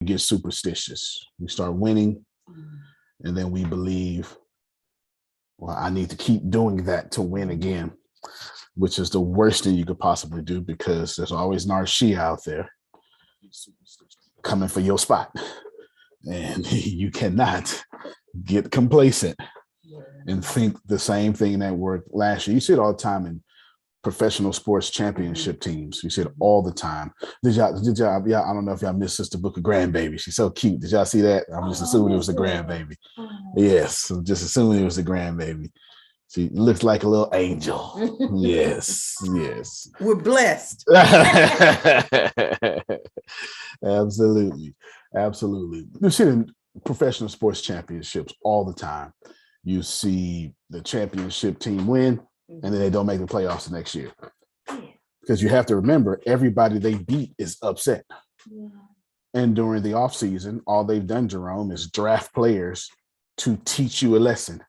get superstitious. We start winning, and then we believe, well, I need to keep doing that to win again, which is the worst thing you could possibly do, because there's always Narshia out there coming for your spot. And you cannot get complacent and think the same thing that worked last year. You see it all the time in professional sports championship teams. You see it all the time. Did y'all, yeah, I don't know if y'all missed Sister Book of Grandbaby. She's so cute. Did y'all see that? I'm just assuming it was a grandbaby. Yes, I'm just assuming it was a grandbaby. She looks like a little angel. Yes, yes. We're blessed. Absolutely. Absolutely. You see it in professional sports championships all the time. You see the championship team win, and then they don't make the playoffs the next year. Because you have to remember, everybody they beat is upset. Yeah. And during the offseason, all they've done, Jerome, is draft players to teach you a lesson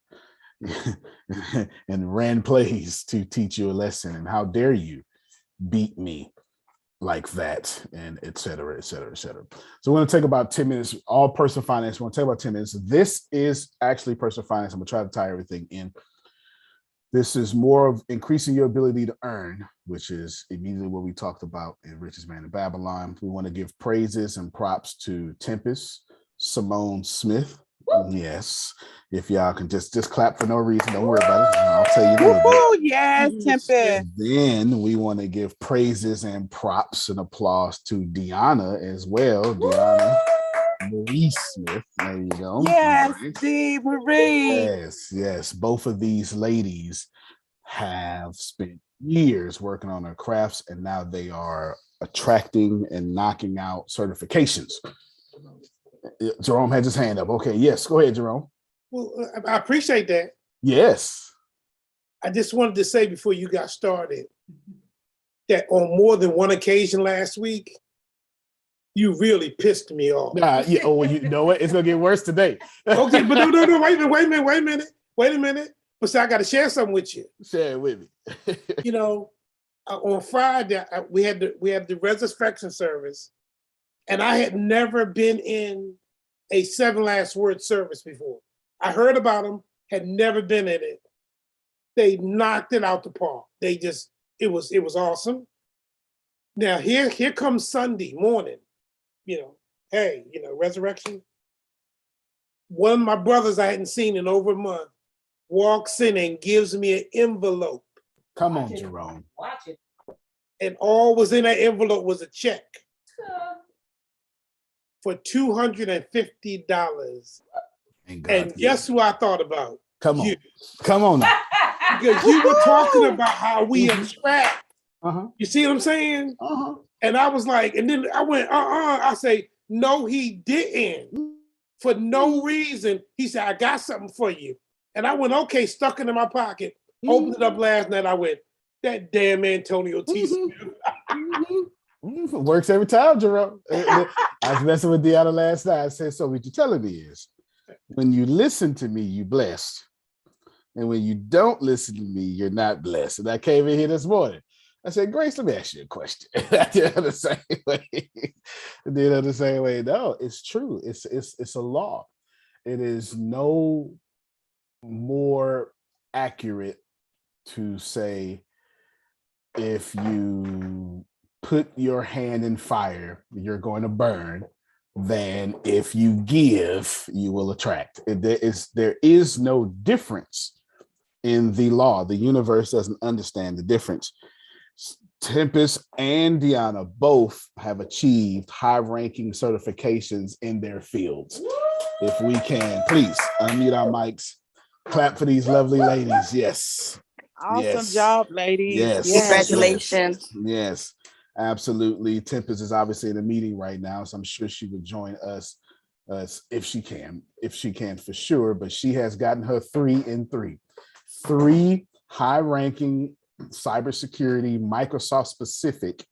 and ran plays to teach you a lesson. And how dare you beat me like that, and et cetera, et cetera, et cetera. So we're going to take about 10 minutes, all personal finance. We're going to take about 10 minutes. This is actually personal finance. I'm going to try to tie everything in. This is more of increasing your ability to earn, which is immediately what we talked about in Richest Man in Babylon. We want to give praises and props to Tempest, Simone Smith. Woo! Yes. If y'all can just clap for no reason, don't worry about it. I'll tell you. Woo-hoo, yes, Tempest. Then we want to give praises and props and applause to Deanna as well. Deanna Marie Smith. There you go. Yes, right. Marie. Yes, yes. Both of these ladies have spent years working on their crafts, and now they are attracting and knocking out certifications. Jerome has his hand up. Okay, yes, go ahead, Jerome. Well, I appreciate that. Yes. I just wanted to say before you got started that on more than one occasion last week, you really pissed me off. Yeah. Oh, you know what? It's gonna get worse today. Okay, but no. Wait a minute. But see, I got to share something with you. Share it with me. You know, on Friday we had the resurrection service, and I had never been in a 7 last word service before. I heard about them, had never been in it. They knocked it out the park. It was awesome. Now here comes Sunday morning. Resurrection. One of my brothers I hadn't seen in over a month walks in and gives me an envelope. Come on, Jerome. Watch it. And all was in that envelope was a check for $250. And guess who I thought about? Come on. You. Come on now. Because you were talking about how we attract. Uh-huh. You see what I'm saying? Uh-huh. And I was like, and then I went, I say, no, he didn't. For no reason. He said, I got something for you. And I went, okay, stuck it in my pocket. Opened it up last night. I went, that damn Antonio T. Smith. Works every time, Jerome. I was messing with Deanna last night. I said, so what you're telling me is, when you listen to me, you blessed. And when you don't listen to me, you're not blessed. And I came in here this morning. I said, Grace, let me ask you a question. I did it the same way. No, it's true. It's a law. It is no more accurate to say, if you put your hand in fire, you're going to burn, than if you give, you will attract. There is no difference in the law. The universe doesn't understand the difference. Tempest and Deanna both have achieved high-ranking certifications in their fields. If we can, please unmute our mics. Clap for these lovely ladies. Yes. Awesome job, ladies. Yes. Congratulations. Yes, absolutely. Tempest is obviously in a meeting right now, so I'm sure she would join us if she can for sure. But she has gotten her 3 in 3. 3 high-ranking cybersecurity, Microsoft specific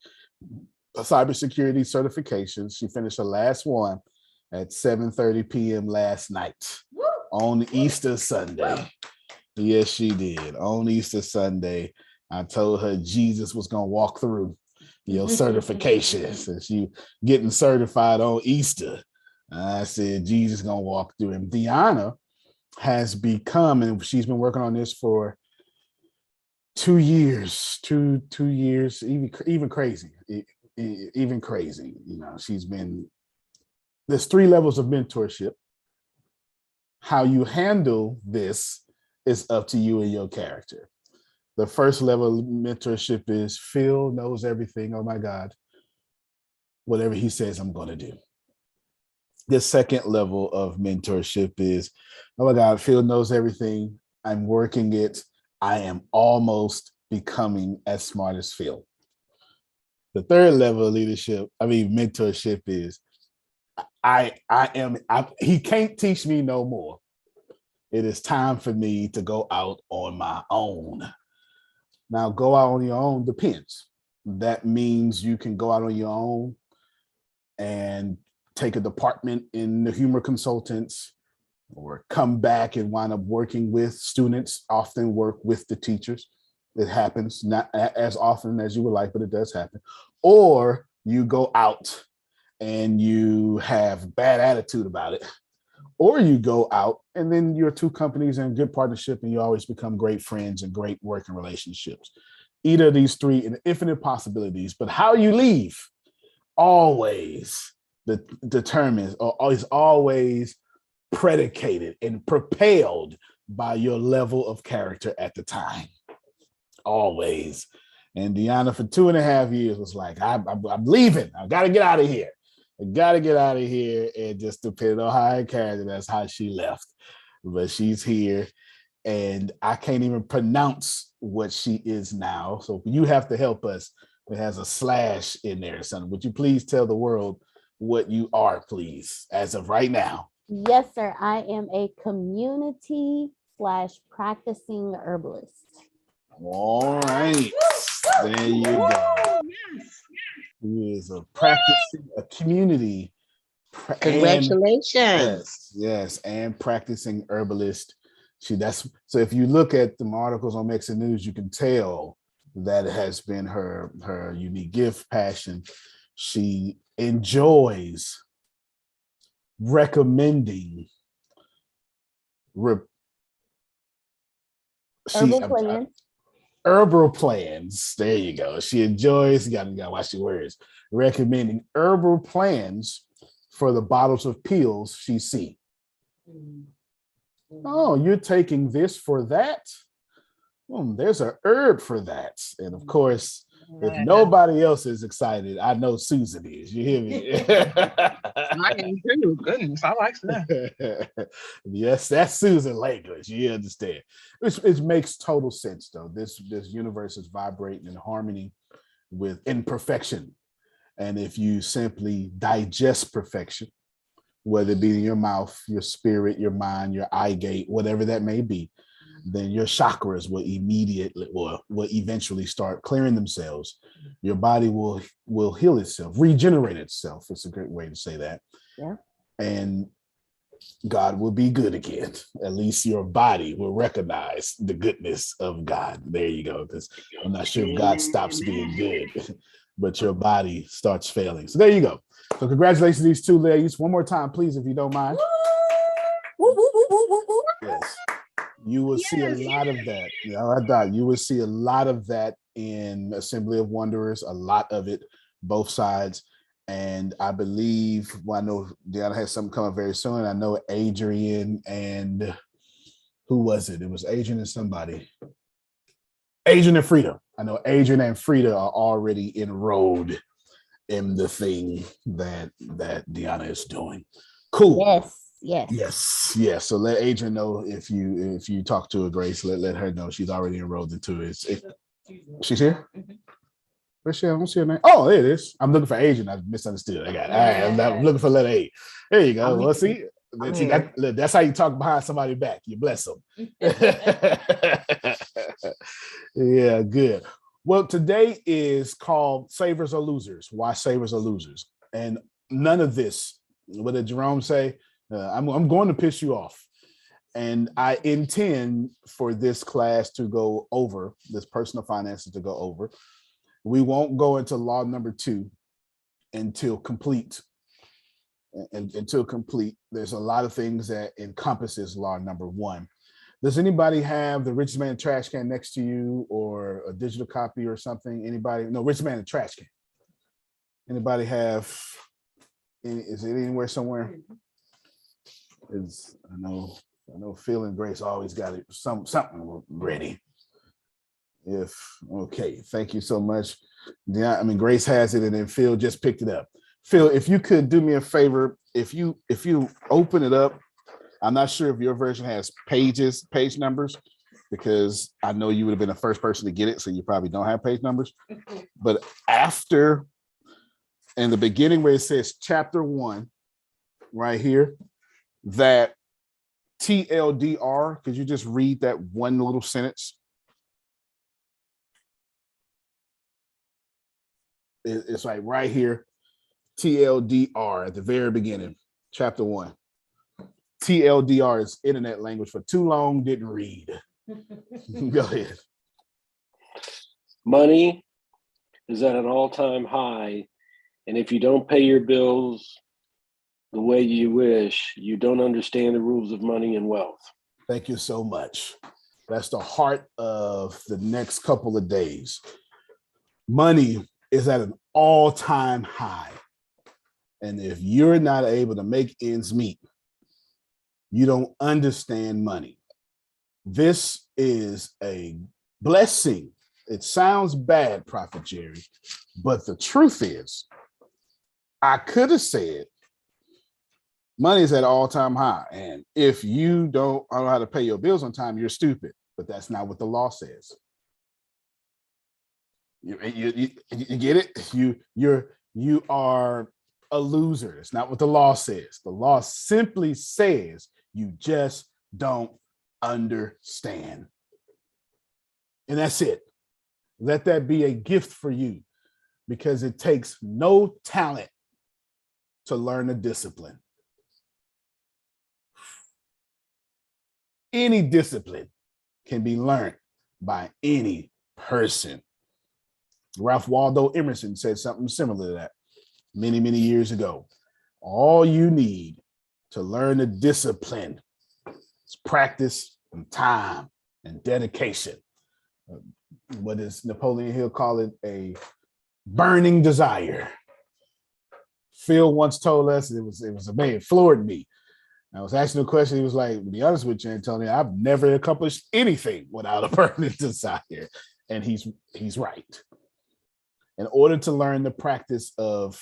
cybersecurity certifications. She finished her last one at 7:30 p.m. last night on Easter Sunday. Yes, she did. On Easter Sunday, I told her Jesus was going to walk through your certifications, and she getting certified on Easter. I said, Jesus gonna walk through him. Deanna has become, and she's been working on this for 2 years, two years, even crazy, even crazy. You know, there's 3 levels of mentorship. How you handle this is up to you and your character. The first level of mentorship is Phil knows everything. Oh my God. Whatever he says, I'm going to do. The second level of mentorship is, oh my God, Phil knows everything. I'm working it. I am almost becoming as smart as Phil. The third level of mentorship is, he can't teach me no more. It is time for me to go out on my own. Now, go out on your own depends. That means you can go out on your own and take a department in the humor consultants, or come back and wind up working with students, often work with the teachers. It happens, not as often as you would like, but it does happen. Or you go out and you have bad attitude about it. Or you go out and then you're 2 companies in good partnership and you always become great friends and great working relationships. Either of these 3 in infinite possibilities, but how you leave always determines, or is always predicated and propelled by your level of character at the time. Always. And Deanna for 2.5 years was like, I'm leaving. I got to get out of here. I got to get out of here. And just depending on how I carried it, that's how she left. But she's here. And I can't even pronounce what she is now. So you have to help us. It has a slash in there or something. Would you please tell the world what you are, please, as of right now? Yes, sir. I am a community/practicing herbalist. All right. There you go. He is a community. Congratulations. Yes, and practicing herbalist. So if you look at the articles on Mexican News, you can tell that has been her unique gift, passion. She enjoys recommending herbal plans. There you go. She enjoys, you gotta watch your words, recommending herbal plans for the bottles of pills she sees. Oh, you're taking this for that? There's a herb for that. And of course, if nobody else is excited, I know Susan is. You hear me? I am too. Goodness, I like that. Yes, that's Susan language. You understand? It makes total sense, though. This universe is vibrating in harmony with imperfection. And if you simply digest perfection, whether it be in your mouth, your spirit, your mind, your eye gate, whatever that may be, then your chakras will eventually start clearing themselves. Your body will heal itself, regenerate itself. It's a great way to say that. Yeah. And God will be good again. At least your body will recognize the goodness of God. There you go. Because I'm not sure if God stops being good, but your body starts failing. So there you go. So congratulations to these 2 ladies. One more time, please, if you don't mind. Yes. You will see a lot of that. You will see a lot of that in Assembly of Wanderers, a lot of it, both sides. And I believe, I know Deanna has something coming very soon. I know Adrian and who was it? It was Adrian and somebody. Adrian and Frida. I know Adrian and Frida are already enrolled in the thing that Deanna is doing. Cool. Yes. So let Adrian know if you talk to her, Grace. Let her know she's already enrolled into it. She's here. Where's she? I don't see her name. Oh, there it is. I'm looking for Adrian. I misunderstood. I got it. All right, I'm looking for letter A. There you go. Well, see, that's how you talk behind somebody's back. You bless them. Yeah, good. Well, today is called Savers or Losers. Why savers or losers? And none of this. What did Jerome say? I'm going to piss you off. And I intend for this class to go over, this personal finances to go over. We won't go into law number 2 until complete. and until complete. There's a lot of things that encompasses law number one. Does anybody have the Rich Man trash can next to you, or a digital copy or something? Anybody? No, Rich Man and trash can. Anybody have? Is it anywhere somewhere? I know Phil and Grace always got it something ready. Okay, thank you so much. Yeah, I mean, Grace has it, and then Phil just picked it up. Phil, if you could do me a favor, if you open it up, I'm not sure if your version has page numbers, because I know you would have been the first person to get it, so you probably don't have page numbers. But after, in the beginning where it says chapter 1, right here, that TLDR, could you just read that one little sentence? It's like right here, TLDR at the very beginning, chapter 1. TLDR is internet language for too long, didn't read. Go ahead. Money is at an all-time high, and if you don't pay your bills the way you wish, you don't understand the rules of money and wealth. Thank you so much. That's the heart of the next couple of days. Money is at an all-time high. And if you're not able to make ends meet, you don't understand money. This is a blessing. It sounds bad, Prophet Jerry, but the truth is, I could have said money is at an all-time high. And if you don't know how to pay your bills on time, you're stupid. But that's not what the law says. You get it? You are a loser. It's not what the law says. The law simply says you just don't understand. And that's it. Let that be a gift for you, because it takes no talent to learn a discipline. Any discipline can be learned by any person. Ralph Waldo Emerson said something similar to that many, many years ago. All you need to learn a discipline is practice and time and dedication. What does Napoleon Hill call it? A burning desire. Phil once told us it was a man, it floored me. I was asking a question. He was like, to be honest with you, Antonio, I've never accomplished anything without a burning desire. And he's right. In order to learn the practice of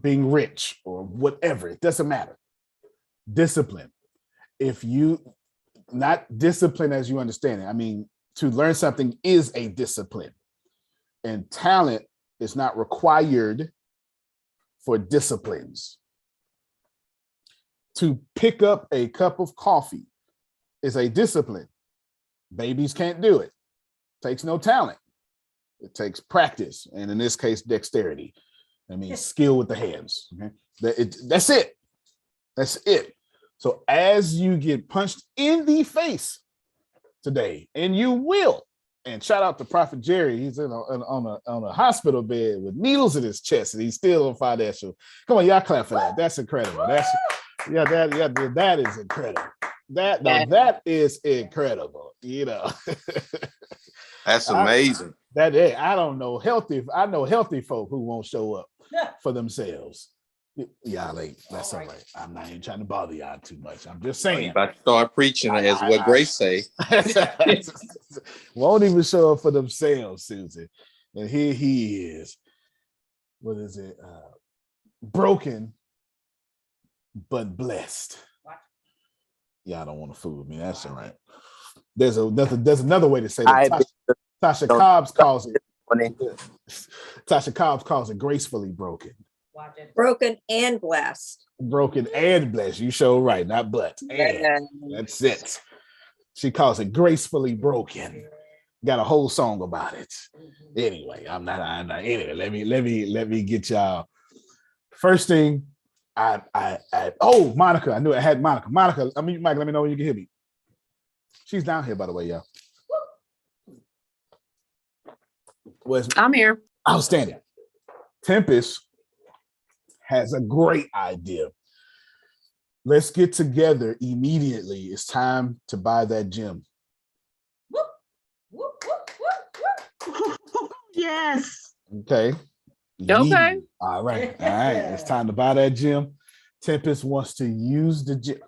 being rich or whatever, it doesn't matter. Discipline. If you, not discipline as you understand it, I mean, to learn something is a discipline. And talent is not required for disciplines. To pick up a cup of coffee is a discipline. Babies can't do it. Takes no talent. It takes practice, and in this case, dexterity. I mean, skill with the hands. Okay? That's it. That's it. So as you get punched in the face today, and you will, and shout out to Prophet Jerry, he's on a hospital bed with needles in his chest, and he's still on financial. Come on, y'all clap for that. That's incredible. That is incredible. That is incredible. You know. That's amazing. I don't know I know healthy folk who won't show up for themselves. Y'all that's all right. I'm not even trying to bother y'all too much. I'm just saying. You about to start preaching as what Grace say. Won't even show up for themselves, Susan. And here he is. What is it? Broken, but blessed. Y'all don't want to fool with me. That's all right. There's another way to say that. Tasha Cobbs calls it. Tasha Cobbs calls it gracefully broken. Broken and blessed. Broken and blessed. You show right, not but. And that's it. She calls it gracefully broken. Got a whole song about it. Anyway, I'm not. Anyway, let me get y'all. First thing, oh, Monica. I knew I had Monica. Monica, Mike, let me know when you can hear me. She's down here, by the way, y'all. I'm here. Outstanding. Tempest has a great idea. Let's get together immediately. It's time to buy that gym. Whoop, whoop, whoop, whoop, whoop. Yes. Okay. Okay. All right. All right. It's time to buy that gym. Tempest wants to use the gym.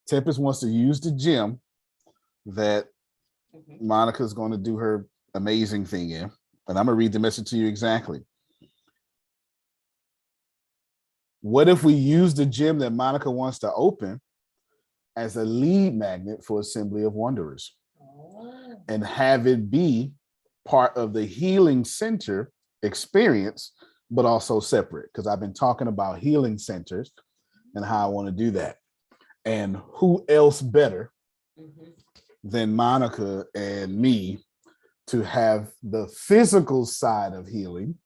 Tempest wants to use the gym that Monica's going to do her amazing thing in. And I'm going to read the message to you exactly. What if we use the gym that Monica wants to open as a lead magnet for Assembly of Wanderers and have it be part of the healing center experience, but also separate? Because I've been talking about healing centers and how I want to do that. And who else better than Monica and me to have the physical side of healing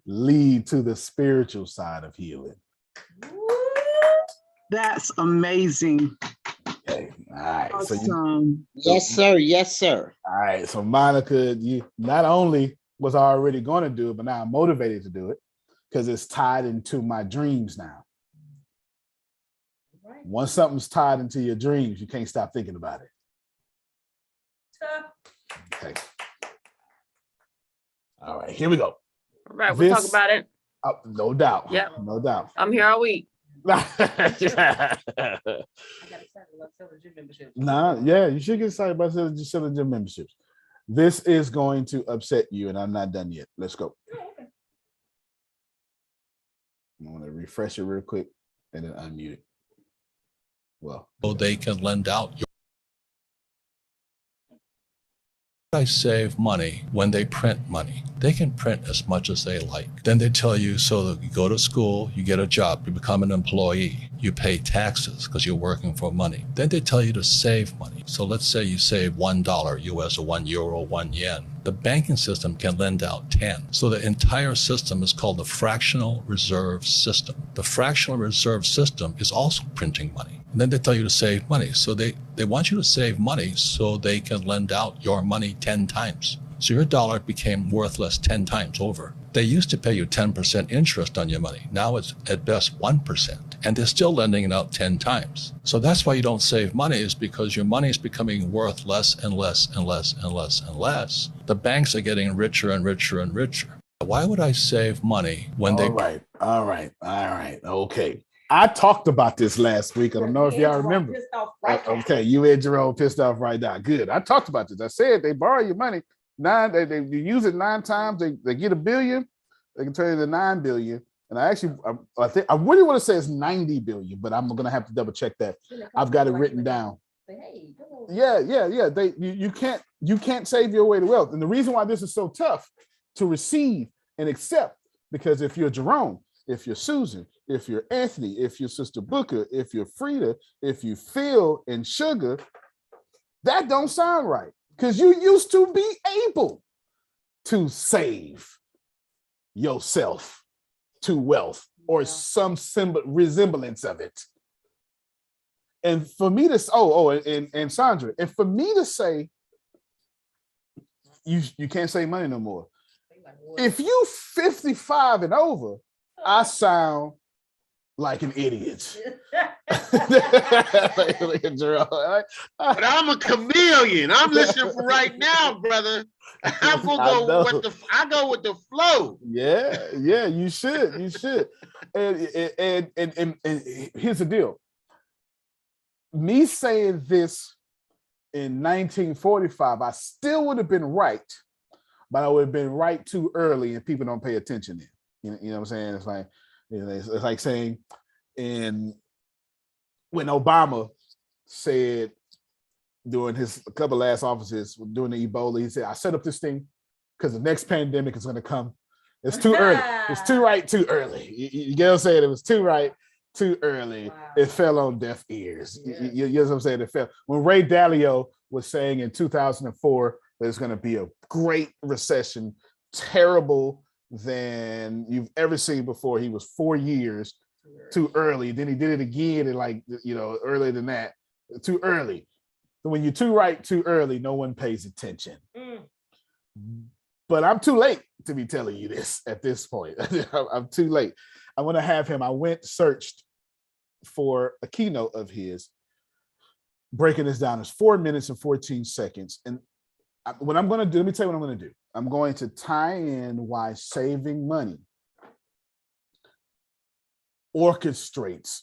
lead to the spiritual side of healing? That's amazing. Okay. All right. Awesome. Yes, sir. Yes, sir. All right. So Monica, you not only was I already going to do it, but now I'm motivated to do it because it's tied into my dreams now. Right. Once something's tied into your dreams, you can't stop thinking about it. Okay. All right, here we go. All right, we'll talk This- about it. No doubt. Yep. No doubt. I'm here all week. Nah, yeah, you should get excited about selling gym memberships. This is going to upset you, and I'm not done yet. Let's go. I'm going to refresh it real quick and then unmute it. Well, so they can lend out. I save money when they print money. They can print as much as they like. Then they tell you, so that you go to school, you get a job, you become an employee, you pay taxes because you're working for money. Then they tell you to save money. So let's say you save $1 US or €1, 1 yen. The banking system can lend out 10. So the entire system is called the fractional reserve system. The fractional reserve system is also printing money. And then they tell you to save money. So they want you to save money so they can lend out your money 10 times. So your dollar became worthless 10 times over. They used to pay you 10% interest on your money. Now it's at best 1%. And they're still lending it out 10 times. So that's why you don't save money, is because your money is becoming worth less and less and less and less and less. The banks are getting richer and richer and richer. Why would I save money when they... All right. Okay. I talked about this last week. I don't know if y'all remember. Okay, you and Jerome pissed off right now. Good. I talked about this. I said they borrow your money. They use it 9 times. They get $1 billion. They can turn it into 9 billion. And I think I really want to say it's 90 billion, but I'm gonna have to double check that. I've got it written down. Yeah. You can't save your way to wealth. And the reason why this is so tough to receive and accept, because if you're Jerome, if you're Susan, if you're Anthony, if you're Sister Booker, if you're Frida, if you Phil and Sugar, that don't sound right. Because you used to be able to save yourself to wealth or some resemblance of it. And for me to, and Sandra, and for me to say, you can't save money no more. If you 55 and over, I sound like an idiot. But I'm a chameleon. I'm listening for right now, brother. I'm gonna go with the flow. Yeah, you should. And here's the deal. Me saying this in 1945, I still would have been right, but I would have been right too early, and people don't pay attention then. You know what I'm saying? It's like, it's like saying when Obama said during his couple last offices during the Ebola, he said, I set up this thing because the next pandemic is going to come. It's too early. It's too right, too early. You get what I'm saying? It was too right, too early. Wow. It fell on deaf ears. Yeah. You know what I'm saying? It fell. When Ray Dalio was saying in 2004, there's going to be a great recession, terrible than you've ever seen before. He was 4 years too early. Then he did it again and earlier than that, too early. So when you're too right, too early, no one pays attention. But I'm too late to be telling you this at this point. I'm too late. I want to have him. I searched for a keynote of his, breaking this down is 4 minutes and 14 seconds. And what I'm going to do, let me tell you what I'm going to do. I'm going to tie in why saving money orchestrates,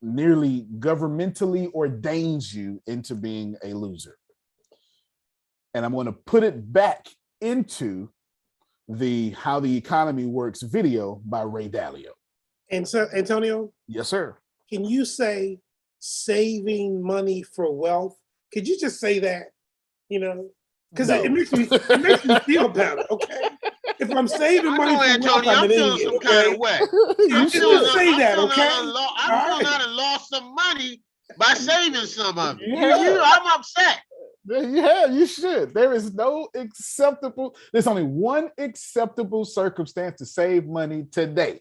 nearly governmentally ordains you into being a loser. And I'm going to put it back into the How the Economy Works video by Ray Dalio. And so, Antonio, Yes, sir. can you say saving money for wealth? Could you just say that? You know, because No. it makes me feel better. Okay, if I'm saving I money know, for wealth, Antonio, I'm I'm an feeling idiot. some kind Okay, of way. You I'm should. gonna say that. I'm Okay, feeling I done lost some money by saving some of it. Yeah. I'm upset. Yeah, you should. There is no acceptable, there's only one acceptable circumstance to save money today.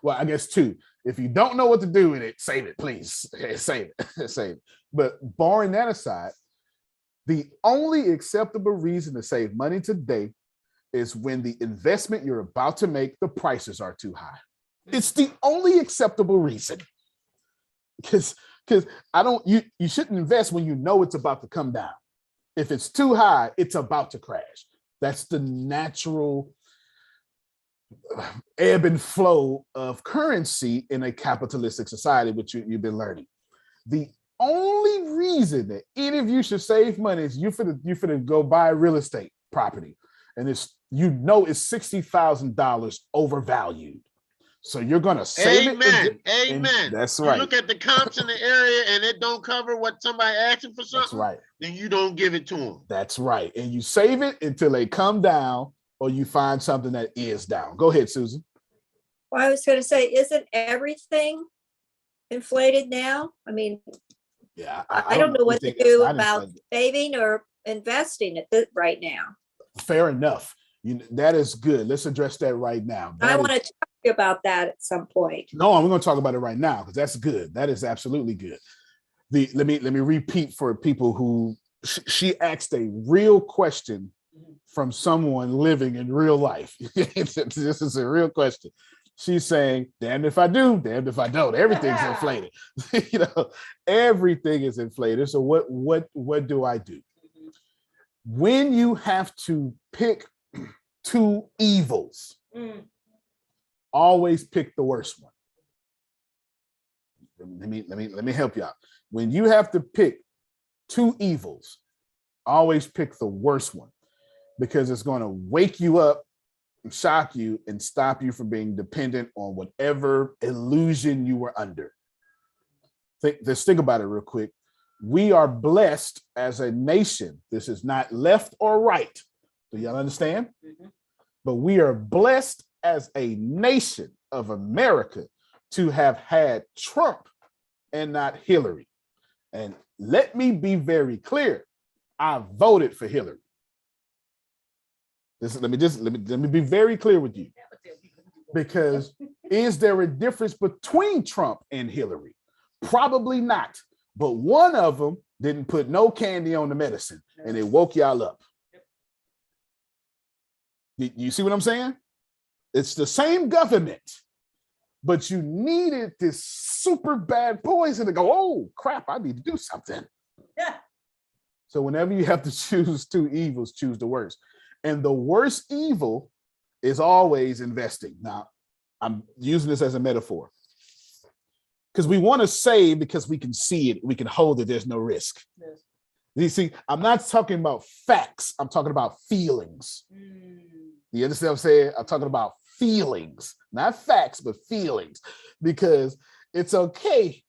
Well, I guess two. If you don't know what to do with it, save it, please. Save it. Save it. But barring that aside, the only acceptable reason to save money today is when the investment you're about to make, the prices are too high. It's the only acceptable reason. Because you shouldn't invest when you know it's about to come down. If it's too high, it's about to crash. That's the natural ebb and flow of currency in a capitalistic society, which you've been learning. The only reason that any of you should save money is you finna go buy real estate property, and it's $60,000 overvalued. So you're gonna save it. Amen. That's You right. look at the comps in the area and it don't cover what somebody asking for something. That's right. Then you don't give it to them. That's right. And you save it until they come down or you find something that is down. Go ahead, Susan. Well, I was going to say, isn't everything inflated now? I mean, Yeah, I don't know what to think it's do not about inflated. saving or investing right now. Fair enough. That is good. Let's address that right now. I want to talk to you about that at some point. No, I'm going to talk about it right now because that's good. That is absolutely good. Let me repeat for people who she asked a real question from someone living in real life. This is a real question. She's saying, damned if I do, damned if I don't. Everything's inflated. Everything is inflated. So what do I do? When you have to pick two evils, always pick the worst one. Let me help you out. When you have to pick two evils, always pick the worst one, because it's going to wake you up and shock you and stop you from being dependent on whatever illusion you were under. Let's think about it real quick. We are blessed as a nation. This is not left or right. Do y'all understand? But we are blessed as a nation of America to have had Trump and not Hillary. And let me be very clear. I voted for Hillary. Let me be very clear with you. Because is there a difference between Trump and Hillary? Probably not. But one of them didn't put no candy on the medicine and it woke y'all up. You see what I'm saying? It's the same government, but you needed this super bad poison to go, oh crap, I need to do something. Yeah. So whenever you have to choose two evils, choose the worst. And the worst evil is always investing. Now, I'm using this as a metaphor because we want to save because we can see it, we can hold it, there's no risk. Yes. You see, I'm not talking about facts, I'm talking about feelings. You understand what I'm saying? I'm talking about feelings, not facts, but feelings, because it's okay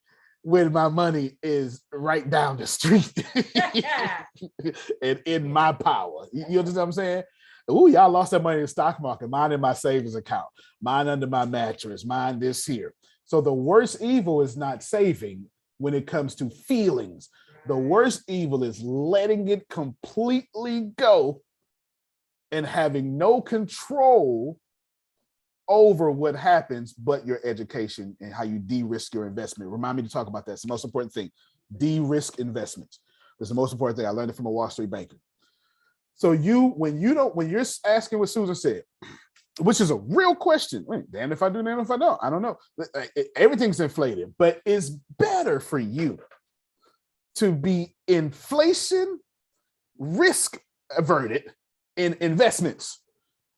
when my money is right down the street and in my power. You understand what I'm saying? Ooh, y'all lost that money in the stock market. Mine in my savings account. Mine under my mattress. Mine this here. So the worst evil is not saving when it comes to feelings. The worst evil is letting it completely go and having no control over what happens but your education and how you de-risk your investment. Remind me to talk about that. It's the most important thing. De-risk investments. It's the most important thing. I learned it from a Wall Street banker. So when you're asking what Susan said, which is a real question. Wait, damn if I do, damn if I don't. I don't know. Everything's inflated, but it's better for you to be inflation risk averted in investments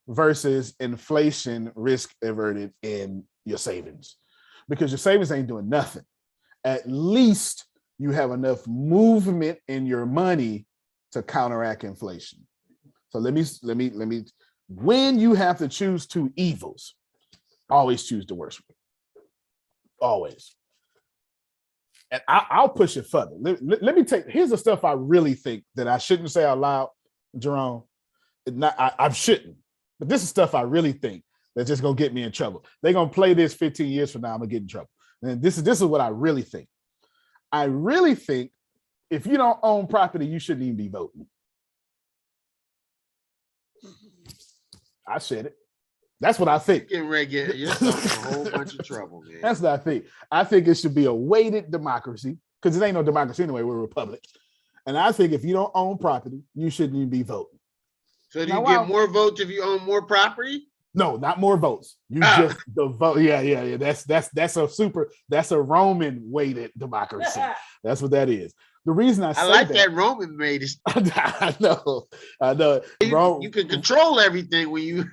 versus inflation risk averted in your savings, because your savings ain't doing nothing. At least you have enough movement in your money to counteract inflation. So let me, when you have to choose two evils, always choose the worst one. Always. And I'll push it further. Let me take, here's the stuff I really think that I shouldn't say out loud, Jerome. I shouldn't, but this is stuff I really think that's just gonna get me in trouble. They're gonna play this 15 years from now, I'm gonna get in trouble. And this is what I really think. I really think if you don't own property, you shouldn't even be voting. I said it. That's what I think. Getting ready to get yourself in a whole bunch of trouble, man. That's what I think. I think it should be a weighted democracy, because it ain't no democracy anyway. We're a republic. And I think if you don't own property, you shouldn't even be voting. So do you get more votes if you own more property? No, not more votes. You just the vote. Yeah. That's a Roman weighted democracy. That's what that is. The reason I say like that Roman made it. I know. You can control everything when you.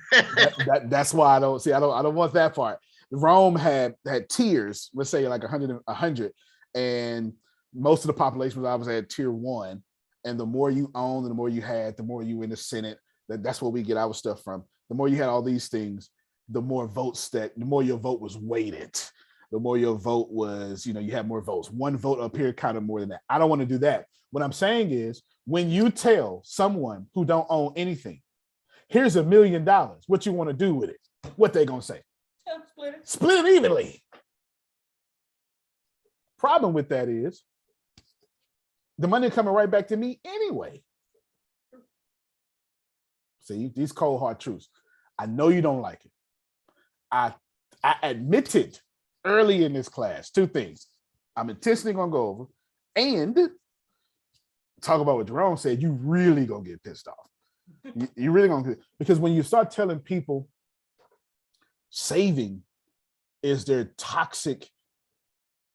That's why I don't want that part. Rome had tiers. Let's say like 100, and most of the population was obviously at tier 1. And the more you owned, and the more you had, the more you in the Senate. That's where we get our stuff from. The more you had all these things, the more votes the more your vote was weighted. The more your vote was, you had more votes. One vote up here counted more than that. I don't want to do that. What I'm saying is, when you tell someone who don't own anything, here's $1 million, what you want to do with it? What they gonna say? Split it evenly. Problem with that is, the money coming right back to me anyway. See, these cold hard truths. I know you don't like it. I admitted early in this class 2 things I'm intentionally gonna go over, and talk about what Jerome said. You really gonna get pissed off. You really gonna, because when you start telling people saving is their toxic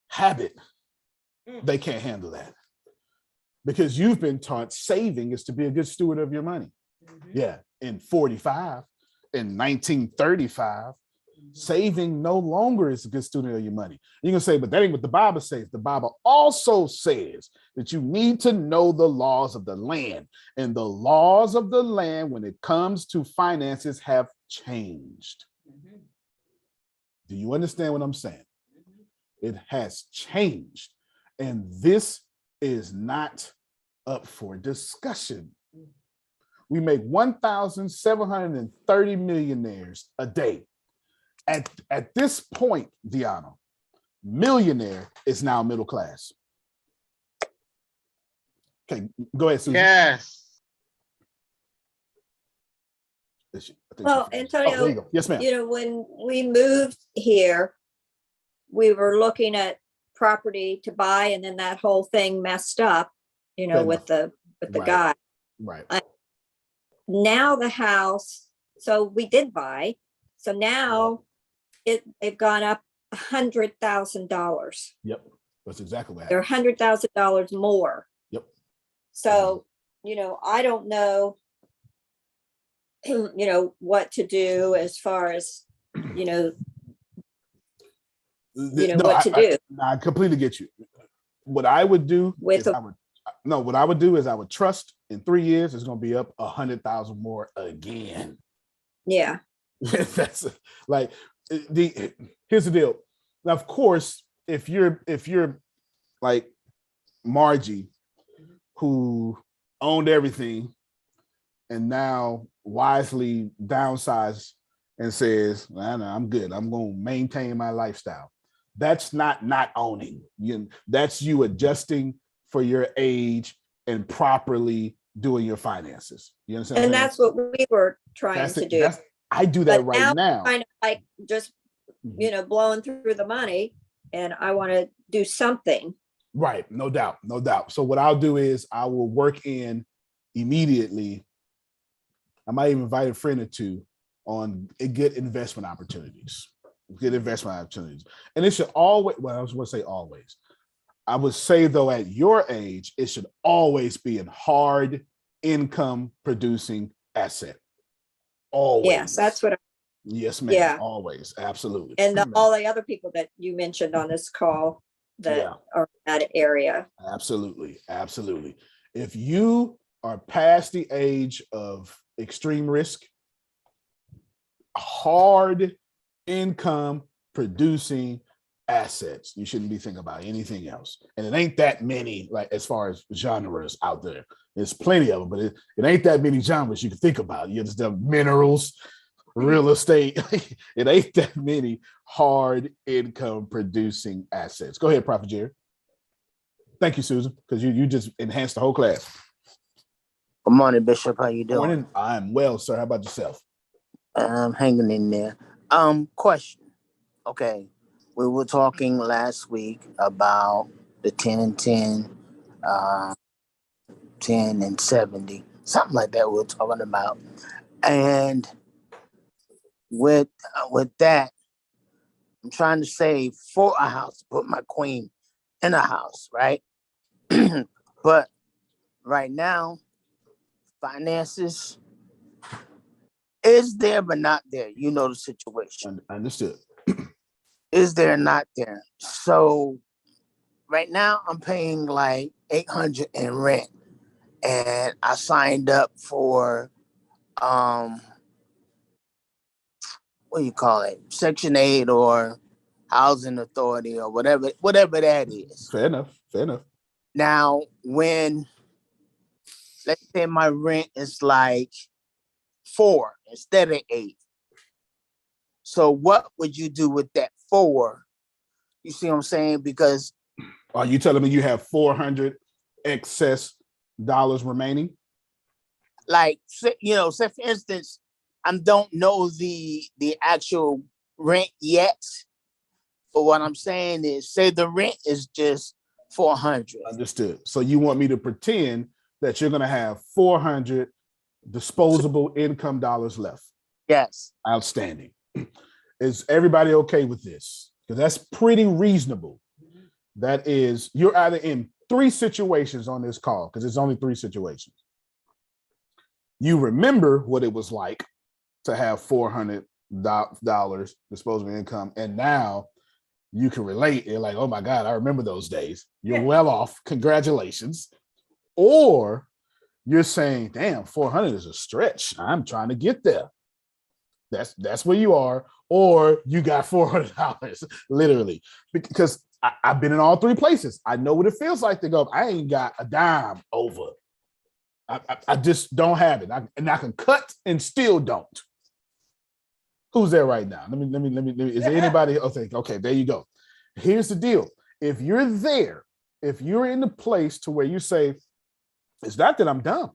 habit, they can't handle that, because you've been taught saving is to be a good steward of your money. Yeah, in 45, in 1935, saving no longer is a good steward of your money. You're gonna say, but that ain't what the Bible says. The Bible also says that you need to know the laws of the land, and the laws of the land when it comes to finances have changed. Do you understand what I'm saying? It has changed, and this is not up for discussion. We make 1,730 millionaires a day. At this point, Deanna, millionaire is now middle class. Okay, go ahead, Susan. Yes. Well, Antonio, there you go. Yes, ma'am. When we moved here, we were looking at property to buy, and then that whole thing messed up, with the Right. guy. Right. Now the house, so we did buy. So now they've gone up $100,000. Yep. That's exactly what They're happened. $100,000 more. Yep. So, I don't know, what to do as far as, what to do. I completely get you. What I would do With is what I would do is I would trust in 3 years it's going to be up 100,000 more again. Yeah. That's like here's the deal. Now, of course, if you're like Margie, who owned everything and now wisely downsized and says, "Well, I'm good. I'm going to maintain my lifestyle." That's not owning. That's you adjusting for your age and properly doing your finances. You understand? And that's what we were trying to do. I do that But right now. Kind of like just, blowing through the money, and I want to do something. Right. No doubt. So what I'll do is I will work in immediately. I might even invite a friend or two on good investment opportunities. Good investment opportunities. And it should always, well, I was going to say always. I would say, though, at your age, it should always be a hard income producing asset. Always. Yes, that's what. Yes, ma'am. Yeah. Always. Absolutely. And all the other people that you mentioned on this call that are in that area. Absolutely. Absolutely. If you are past the age of extreme risk, hard income producing assets, you shouldn't be thinking about anything else. And it ain't that many, like as far as genres out there. There's plenty of them, but it ain't that many genres you can think about. You understand? Minerals, real estate. It ain't that many hard income producing assets. Go ahead, Prophet Jerry. Thank you, Susan, because you just enhanced the whole class. Good morning, Bishop. How you doing? Morning. I'm well, sir. How about yourself? I'm hanging in there. Question. Okay. We were talking last week about the 10, 10, 10 and 70, something like that we were talking about. And with that, I'm trying to save for a house, put my queen in a house, right? But right now, finances is there, but not there. You know the situation. Understood. Is there, not there. So right now I'm paying like $800 in rent. And I signed up for what do you call it? Section 8 or Housing Authority or whatever that is. Fair enough. Fair enough. Now, when let's say my rent is like 4 instead of 8. So what would you do with that 4? You see what I'm saying? Because are you telling me you have 400 excess dollars remaining? Like, you know, say for instance, I don't know the actual rent yet. But what I'm saying is, say the rent is just 400. Understood. So you want me to pretend that you're going to have 400 disposable income dollars left? Yes. Outstanding. Is everybody okay with this? Because that's pretty reasonable. That is, you're either in 3 situations on this call, because it's only 3 situations. You remember what it was like to have $400 disposable income, and now you can relate. You're like, oh my God, I remember those days. You're well off. Congratulations. Or you're saying, damn, 400 is a stretch. I'm trying to get there. That's where you are. Or you got $400, literally. Because I've been in all 3 places. I know what it feels like to go, I ain't got a dime over. I just don't have it. And I can cut and still don't. Who's there right now? Let me. Is there anybody? Okay, there you go. Here's the deal. If you're there, if you're in the place to where you say, it's not that I'm dumb.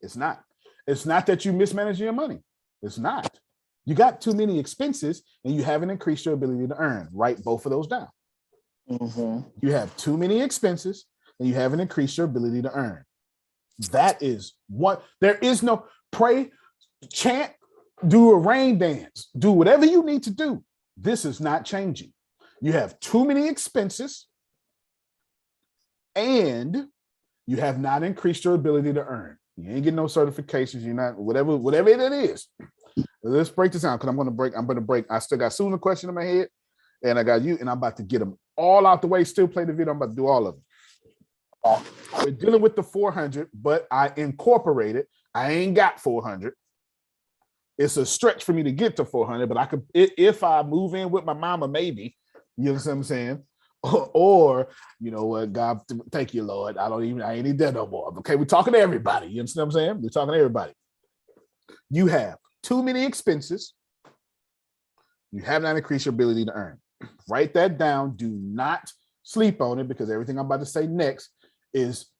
It's not. It's not that you mismanage your money. It's not. You got too many expenses and you haven't increased your ability to earn. Write both of those down. Mm-hmm. You have too many expenses and you haven't increased your ability to earn. That is what, there is no pray, chant, do a rain dance, do whatever you need to do. This is not changing. You have too many expenses and you have not increased your ability to earn. You ain't getting no certifications. You're not, whatever it is. Let's break this down because I'm going to break. I still got Susan a question in my head and I got you, and I'm about to get them all out the way. Still play the video. I'm about to do all of them. We're dealing with the 400, but I incorporated. I ain't got 400. It's a stretch for me to get to 400, but I could, if I move in with my mama, maybe. You understand what I'm saying? Or you know what, God, thank you, Lord. I ain't need that no more. Okay, we're talking to everybody. You understand what I'm saying? We're talking to everybody. You have too many expenses. You have not increased your ability to earn. Write that down. Do not sleep on it because everything I'm about to say next is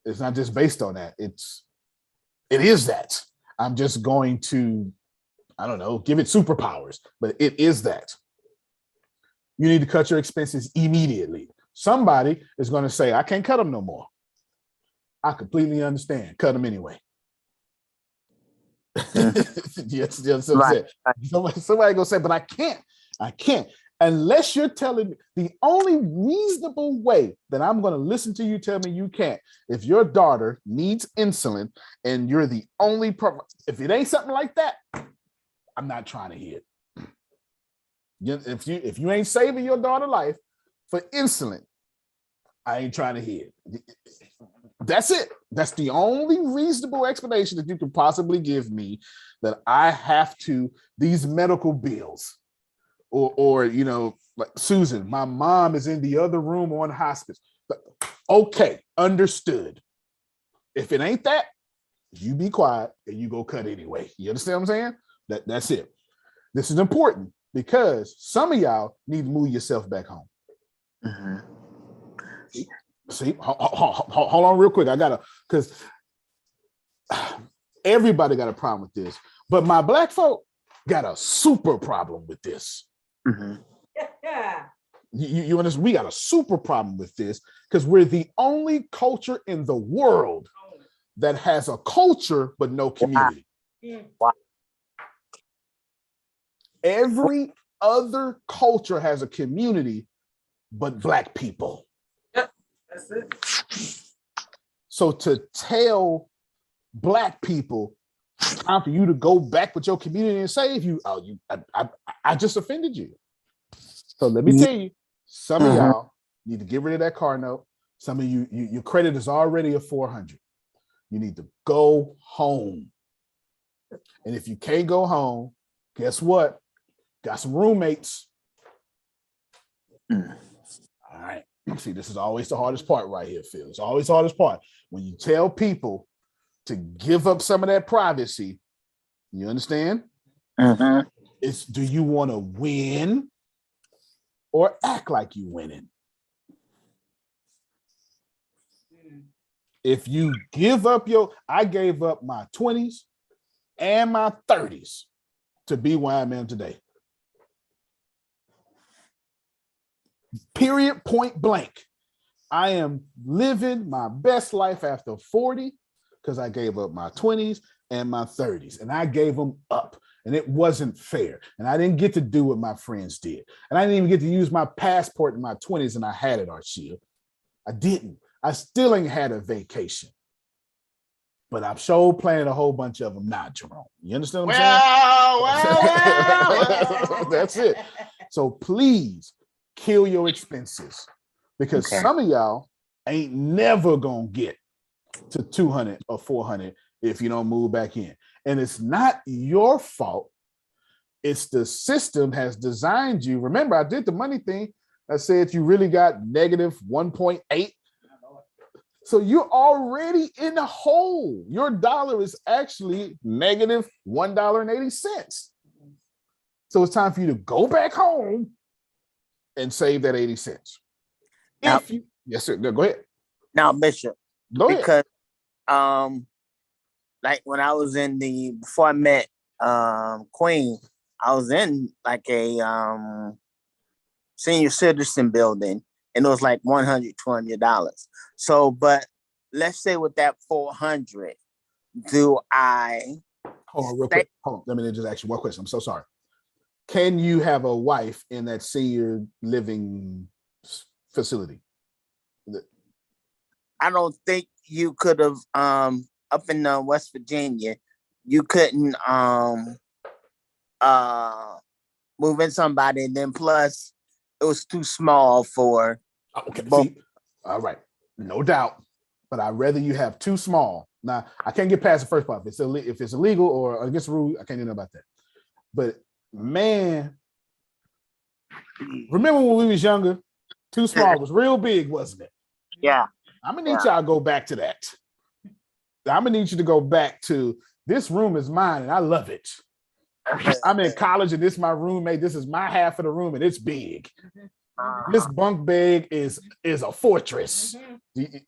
not just based on that. It is that. I'm just going to, I don't know, give it superpowers, but it is that. You need to cut your expenses immediately. Somebody is going to say, I can't cut them no more. I completely understand. Cut them anyway. Yes, what I'm saying. Somebody gonna say, but I can't. Unless you're telling me the only reasonable way that I'm going to listen to you tell me you can't, if your daughter needs insulin and you're the only problem, if it ain't something like that, I'm not trying to hear it. If you ain't saving your daughter's life for insulin, I ain't trying to hear it. That's it. That's the only reasonable explanation that you could possibly give me that I have to, these medical bills. Or like Susan, my mom is in the other room on hospice. Okay, understood. If it ain't that, you be quiet and you go cut anyway. You understand what I'm saying? That's it. This is important because some of y'all need to move yourself back home. See, hold on real quick. Because everybody got a problem with this, but my black folk got a super problem with this. You understand? We got a super problem with this because we're the only culture in the world that has a culture but no community. Wow. Every other culture has a community but Black people. Yep, that's it. So to tell Black people time for you to go back with your community and save you, I just offended you. So let me tell you, some of y'all need to get rid of that car note. Some of you, your credit is already a 400. You need to go home. And if you can't go home, guess what? Got some roommates. All right. See, this is always the hardest part right here, Phil. It's always the hardest part. When you tell people to give up some of that privacy, you understand? It's, do you want to win or act like you winning? If you give up I gave up my 20s and my 30s to be where I am today. Period, point blank. I am living my best life after 40 because I gave up my 20s and my 30s, and I gave them up, and it wasn't fair. And I didn't get to do what my friends did. And I didn't even get to use my passport in my 20s, and I had it, Archie. I didn't. I still ain't had a vacation. But I'm sure planning a whole bunch of them now, Jerome. You understand what I'm saying? That's it. So please kill your expenses because some of y'all ain't never gonna get to 200 or 400 if you don't move back in. And it's not your fault. It's the system has designed you. Remember, I did the money thing. I said you really got negative 1.8. So you're already in the hole. Your dollar is actually negative $1.80. So it's time for you to go back home and save that 80 cents. Now, yes, sir. No, go ahead. Now, Bishop, go ahead. Because like when I was before I met Queen, I was in like a senior citizen building, and it was like $100, $200. So, but let's say with that 400, do I? Hold on, real quick. Hold on. Let me just ask you one question. I'm so sorry. Can you have a wife in that senior living facility? I don't think you could have up in West Virginia, you couldn't move in somebody, and then plus it was too small for both. See, all right, no doubt. But I'd rather you have too small. Now, I can't get past the first part. If it's illegal or against the rule, I can't do nothing about that. But man, remember when we was younger, too small was real big, wasn't it? Yeah. I'm gonna need y'all to go back to that. I'm gonna need you to go back to this room is mine and I love it. I'm in college and this is my roommate. This is my half of the room and it's big. This bunk bed is a fortress.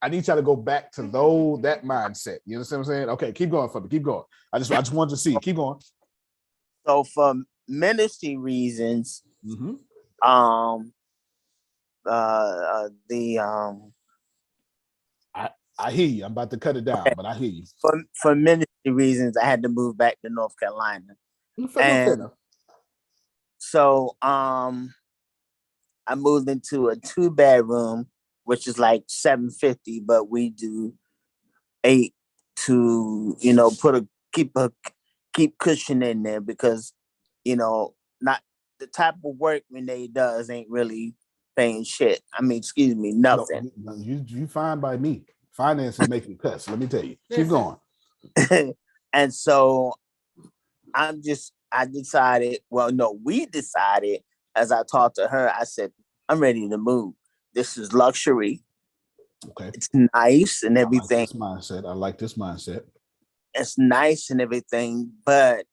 I need y'all to go back to that mindset. You understand what I'm saying? Okay, keep going for me. Keep going. I just wanted to see. Keep going. So for ministry reasons, I hear you. I'm about to cut it down, but I hear you. For ministry reasons, I had to move back to North Carolina. Fair enough. So I moved into a 2-bedroom, which is like $750, but we do 8 to, you know, keep cushion in there because, you know, not the type of work Renee does ain't really paying shit. I mean, excuse me, nothing. No, you fine by me. Finances make you cuss. Let me tell you. Keep going. And so we decided, as I talked to her, I said, I'm ready to move. This is luxury. Okay. It's nice and everything. I like this mindset. It's nice and everything, but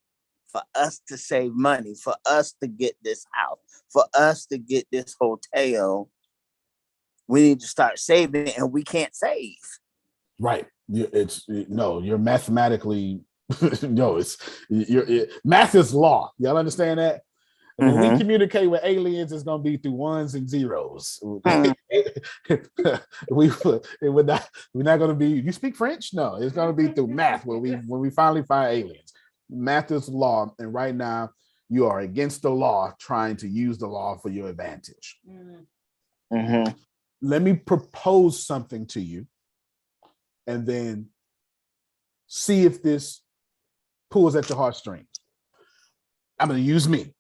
for us to save money, for us to get this house, for us to get this hotel, we need to start saving, and we can't save. Right. You're mathematically math is law. Y'all understand that? And when we communicate with aliens, it's gonna be through ones and zeros. We're not gonna be. You speak French? No, it's gonna be through math when we finally find aliens. Math is law, and right now you are against the law, trying to use the law for your advantage. Let me propose something to you, and then see if this pulls at your heartstrings. I'm gonna use me.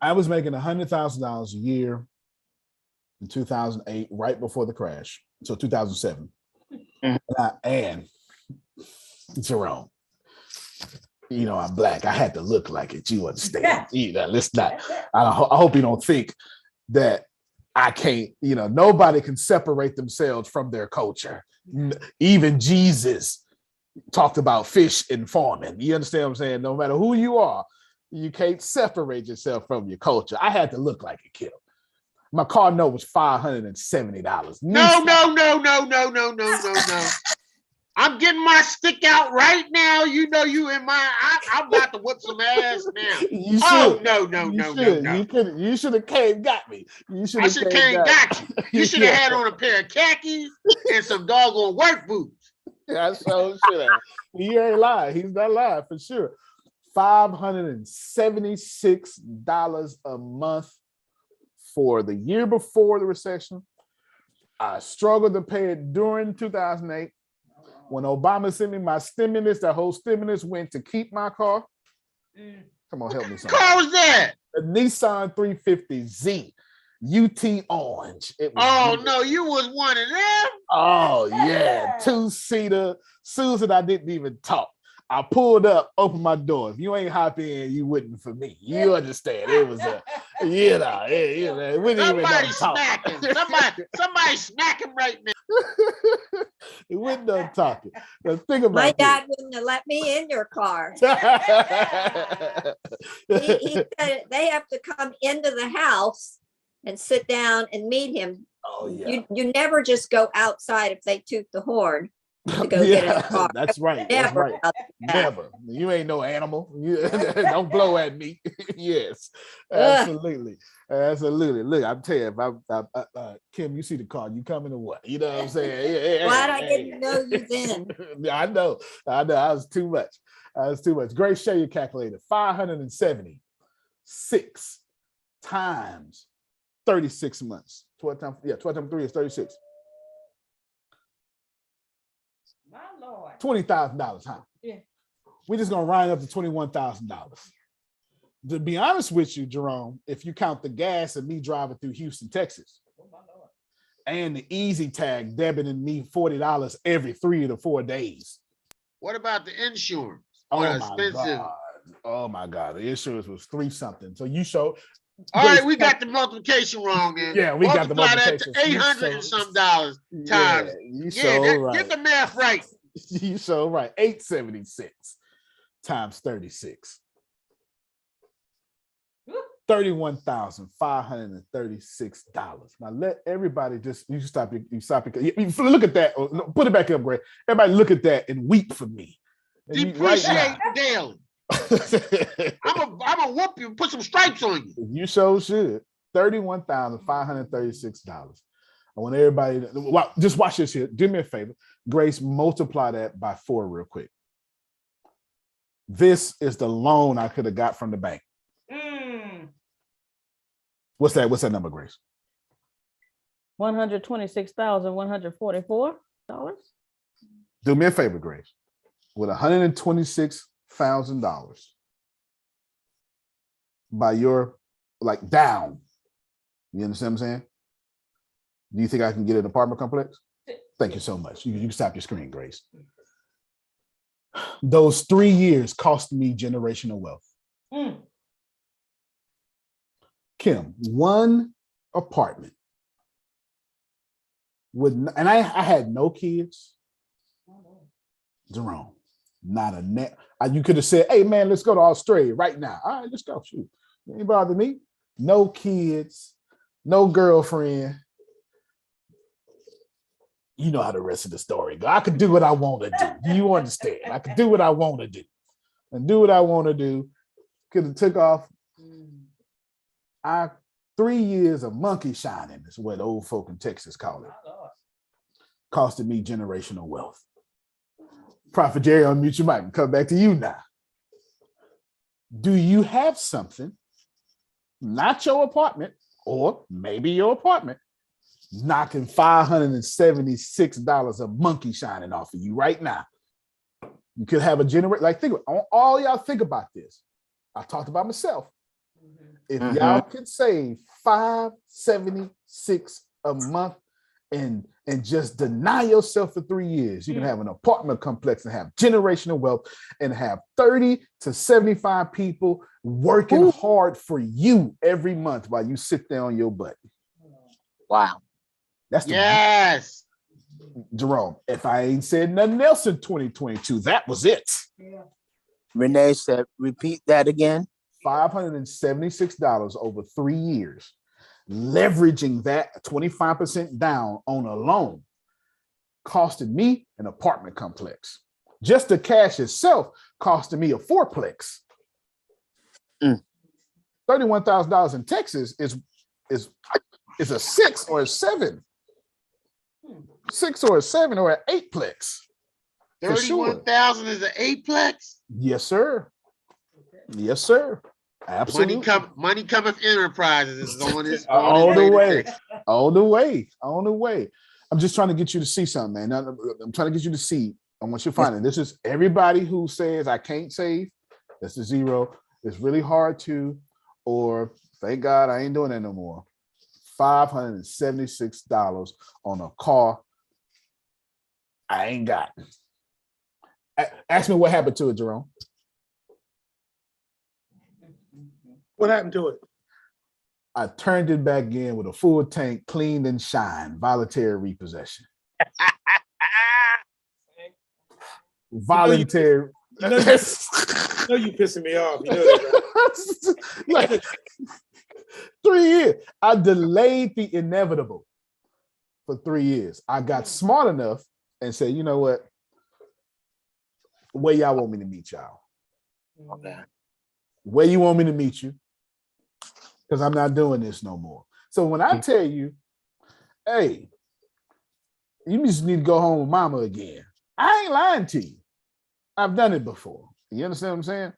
I was making $100,000 a year in 2008, right before the crash. So 2007. And Jerome, you know, I'm black. I had to look like it. You understand? You know, let's not. I hope you don't think that I can't. You know, nobody can separate themselves from their culture. Even Jesus talked about fish and farming. You understand what I'm saying? No matter who you are, you can't separate yourself from your culture. I had to look like a kid. My car note was $570. No. I'm getting my stick out right now. You know you in my. I'm about to whip some ass now. You should. No. You should have came got me. I should have came got you. You should have had on a pair of khakis and some doggone work boots. Yeah, I so should have. He ain't lying. He's not lying for sure. $576 a month for the year before the recession. I struggled to pay it during 2008. When Obama sent me my stimulus, that whole stimulus went to keep my car. Come on, help me. What car was that? A Nissan 350Z, UT orange. No, you was one of them? Oh, yeah. 2-seater. Susan, I didn't even talk. I pulled up, opened my door. If you ain't hop in, you wouldn't for me. You understand? It was it wouldn't somebody even talk. smacking. Somebody smacking right now. It wouldn't done talking. Now, think about My this. dad wouldn't have let me in your car. He said they have to come into the house and sit down and meet him. Oh, yeah. You never just go outside if they toot the horn to go get in the car. That's right. Never. That's right. Never. You ain't no animal. Don't blow at me. Yes, absolutely. Absolutely. Look, I'm telling you, Kim, you see the car, you coming or what? You know what I'm saying? Glad I didn't know you then. I know. I was too much. Grace, share your calculator. 576 times 36 months. 12 times 3 is 36. My Lord. $20,000, huh? Yeah. We're just gonna round up to $21,000. To be honest with you, Jerome, if you count the gas and me driving through Houston, Texas, and the easy tag debiting me $40 every 3 to 4 days. What about the insurance? Oh my God. The insurance was 3 something. So you showed. All right, we got the multiplication wrong then. Yeah, we got the multiplication. That to $800 and some dollars times. Right. Get the math right. You so right. 876 times 36. $31,536. Now let everybody stop. Look at that. Put it back up, Greg. Everybody look at that and weep for me. Depreciate daily. I'm a whoop you and put some stripes on you. You so should. $31,536. I want everybody to just watch this here. Do me a favor. Grace, multiply that by 4 real quick. This is the loan I could have got from the bank. What's that? What's that number, Grace? $126,144. Do me a favor, Grace. With $126,000 by your down. You understand what I'm saying? Do you think I can get an apartment complex? Thank you so much. You can stop your screen, Grace. Those 3 years cost me generational wealth. Kim, one apartment and I had no kids. Jerome, not a net. You could have said, hey man, let's go to Australia right now. All right, let's go. Shoot. You ain't bother me. No kids, no girlfriend. You know how the rest of the story go. I could do what I want to do. Do you understand? I could do what I want to do. And do what I want to do. Could have took off. 3 years of monkey shining is what old folk in Texas call it. Costed me generational wealth. Prophet Jerry, unmute your mic and come back to you now. Do you have something, not your apartment, or maybe your apartment, knocking $576 of monkey shining off of you right now? You could have a think all y'all think about this. I talked about myself. If y'all could save $576 a month and just deny yourself for 3 years, you can have an apartment complex and have generational wealth and have 30 to 75 people working hard for you every month while you sit there on your butt. Wow. That's yes. Jerome, if I ain't said nothing else in 2022, that was it. Renee said, repeat that again. $576 over 3 years, leveraging that 25% down on a loan, costed me an apartment complex. Just the cash itself costed me a fourplex. $31,000 in Texas is a 6 or a 7. 6 or a 7 or an 8plex. 31,000 is an 8plex? Yes, sir. Yes, sir. Absolutely. Money cometh enterprises is on its on the way. On the way. On the way. I'm just trying to get you to see something, man. I'm trying to get you to see. I want you to find it. This is everybody who says I can't save. That's a 0. It's really hard to, or thank God I ain't doing that no more. $576 on a car I ain't got. Ask me what happened to it, Jerome. What happened to it? I turned it back in with a full tank, cleaned and shined, voluntary repossession. Voluntary. You know you pissing me off. You know that, right? Like 3 years. I delayed the inevitable for 3 years. I got smart enough and said, you know what? Where y'all want me to meet y'all? Okay. Where you want me to meet you? Because I'm not doing this no more. So when I tell you, hey, you just need to go home with mama again, I ain't lying to you. I've done it before. You understand what I'm saying?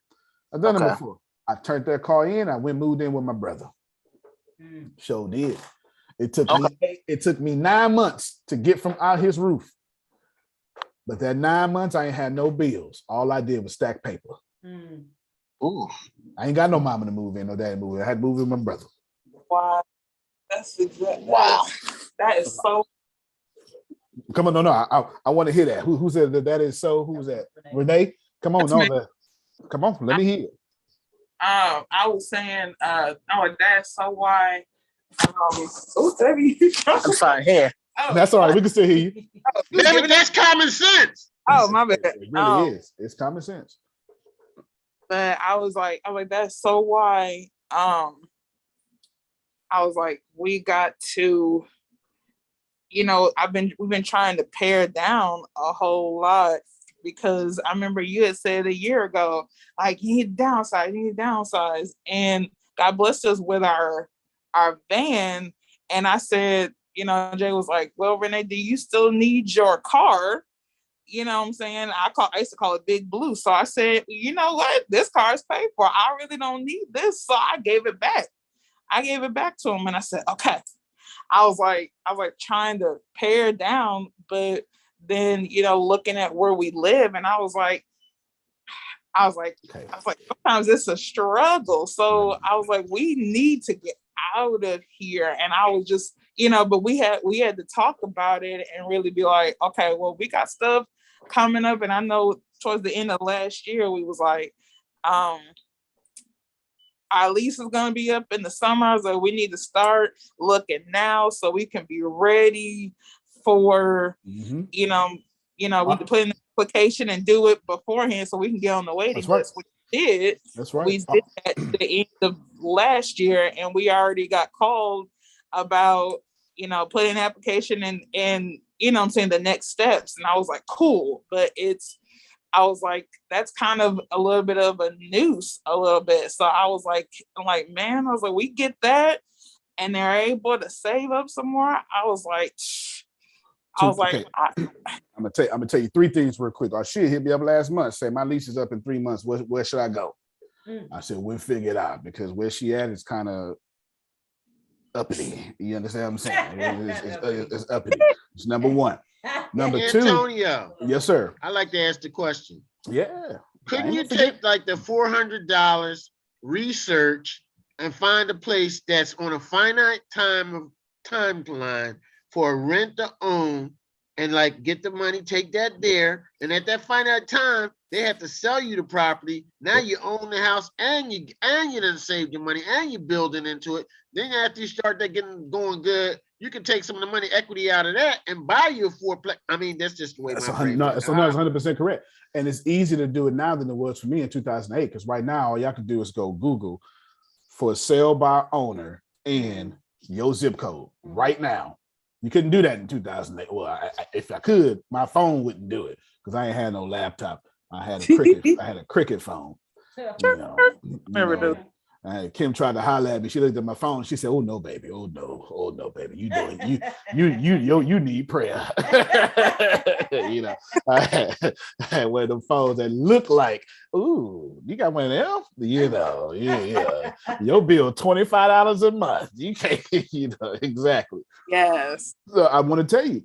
I've done it before. I turned that car in. I moved in with my brother. Sure did. It took me 9 months to get from out his roof. But that 9 months, I ain't had no bills. All I did was stack paper. Ooh. I ain't got no mama to move in, no daddy to move in. I had to move in with my brother. Wow. That's exactly. Wow. That is so. Come on, no. I want to hear that. Who said that is so? Who's that? Renee? Come on, come on, let me hear it. I was saying, that's so why. I'm sorry, here. That's all right. We can still hear you. That's common sense. Oh, my bad. It really is. It's common sense. But I was like, that's so why. I was like, we got to, we've been trying to pare down a whole lot, because I remember you had said a year ago, like, you need to downsize, and God blessed us with our van. And I said, Jay was like, well, Renee, do you still need your car? You know what I'm saying? I used to call it Big Blue. So I said, you know what? This car is paid for. I really don't need this. So I gave it back. I gave it back to him and I said, okay. I was like trying to pare down, but then, looking at where we live, and I was like, sometimes it's a struggle. So I was like, we need to get out of here. And I was just, but we had to talk about it and really be like, okay, well, we got stuff coming up. And I know towards the end of last year, we was like, our lease is going to be up in the summer. So we need to start looking now so we can be ready for, we can put in the application and do it beforehand so we can get on the waiting list. We did. That's right. We did at the end of last year, and we already got called about, putting an application and the next steps. And I was like, cool. But I was like, that's kind of a little bit of a noose a little bit. So I was like, man, we get that. And they're able to save up some more. I was like, I'm gonna tell you three things real quick. She hit me up last month, say my lease is up in 3 months. Where should I go? I said, we'll figure it out, because where she at is kind of uppity. You understand what I'm saying? It's uppity. It's number one. Number two. Antonio. Yes, sir. I like to ask the question. Yeah. Couldn't you take like the $400, research, and find a place that's on a finite timeline for a rent to own, and like get the money, take that there, and at that finite time they have to sell you the property. Now you own the house, and you done saved your money, and you're building into it. Then after you start that going good, you can take some of the money equity out of that and buy you a fourplex. I mean, that's just the way That's my brain works. 100% correct. And it's easier to do it now than it was for me in 2008, because right now all y'all can do is go Google for sale by owner and your zip code right now. You couldn't do that in 2008. Well, if I could, my phone wouldn't do it because I ain't had no laptop. I had a cricket phone. Kim tried to holler at me. She looked at my phone. She said, "Oh no, baby. Oh no, baby. You doing you need prayer." I had one of them phones that looked like, "Ooh, you got one of them?" Yeah. Your bill $25 a month. You can't, exactly. Yes. So I want to tell you,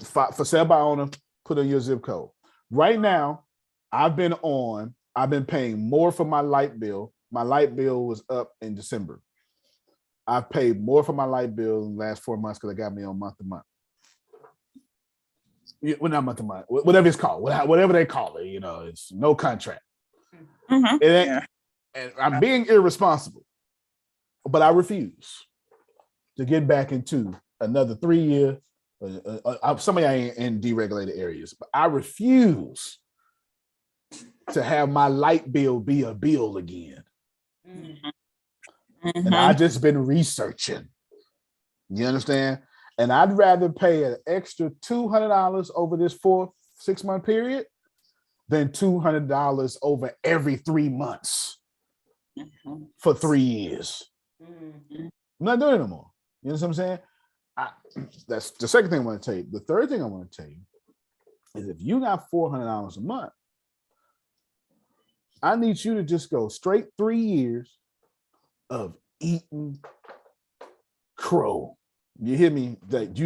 for sale by owner, put in your zip code. Right now, I've been paying more for my light bill. My light bill was up in December. I've paid more for my light bill in the last 4 months because they got me on month to month. Well, not month to month, whatever it's called, whatever they call it, it's no contract. And I'm being irresponsible, but I refuse to get back into another 3 year. Some of y'all ain't in deregulated areas, but I refuse to have my light bill be a bill again. And I've just been researching. You understand? And I'd rather pay an extra $200 over this 4-6 month period than $200 over every 3 months for 3 years. I'm not doing it no more. You know what I'm saying? That's the second thing I want to tell you. The third thing I want to tell you is if you got $400 a month, I need you to just go straight 3 years of eating crow. You hear me? That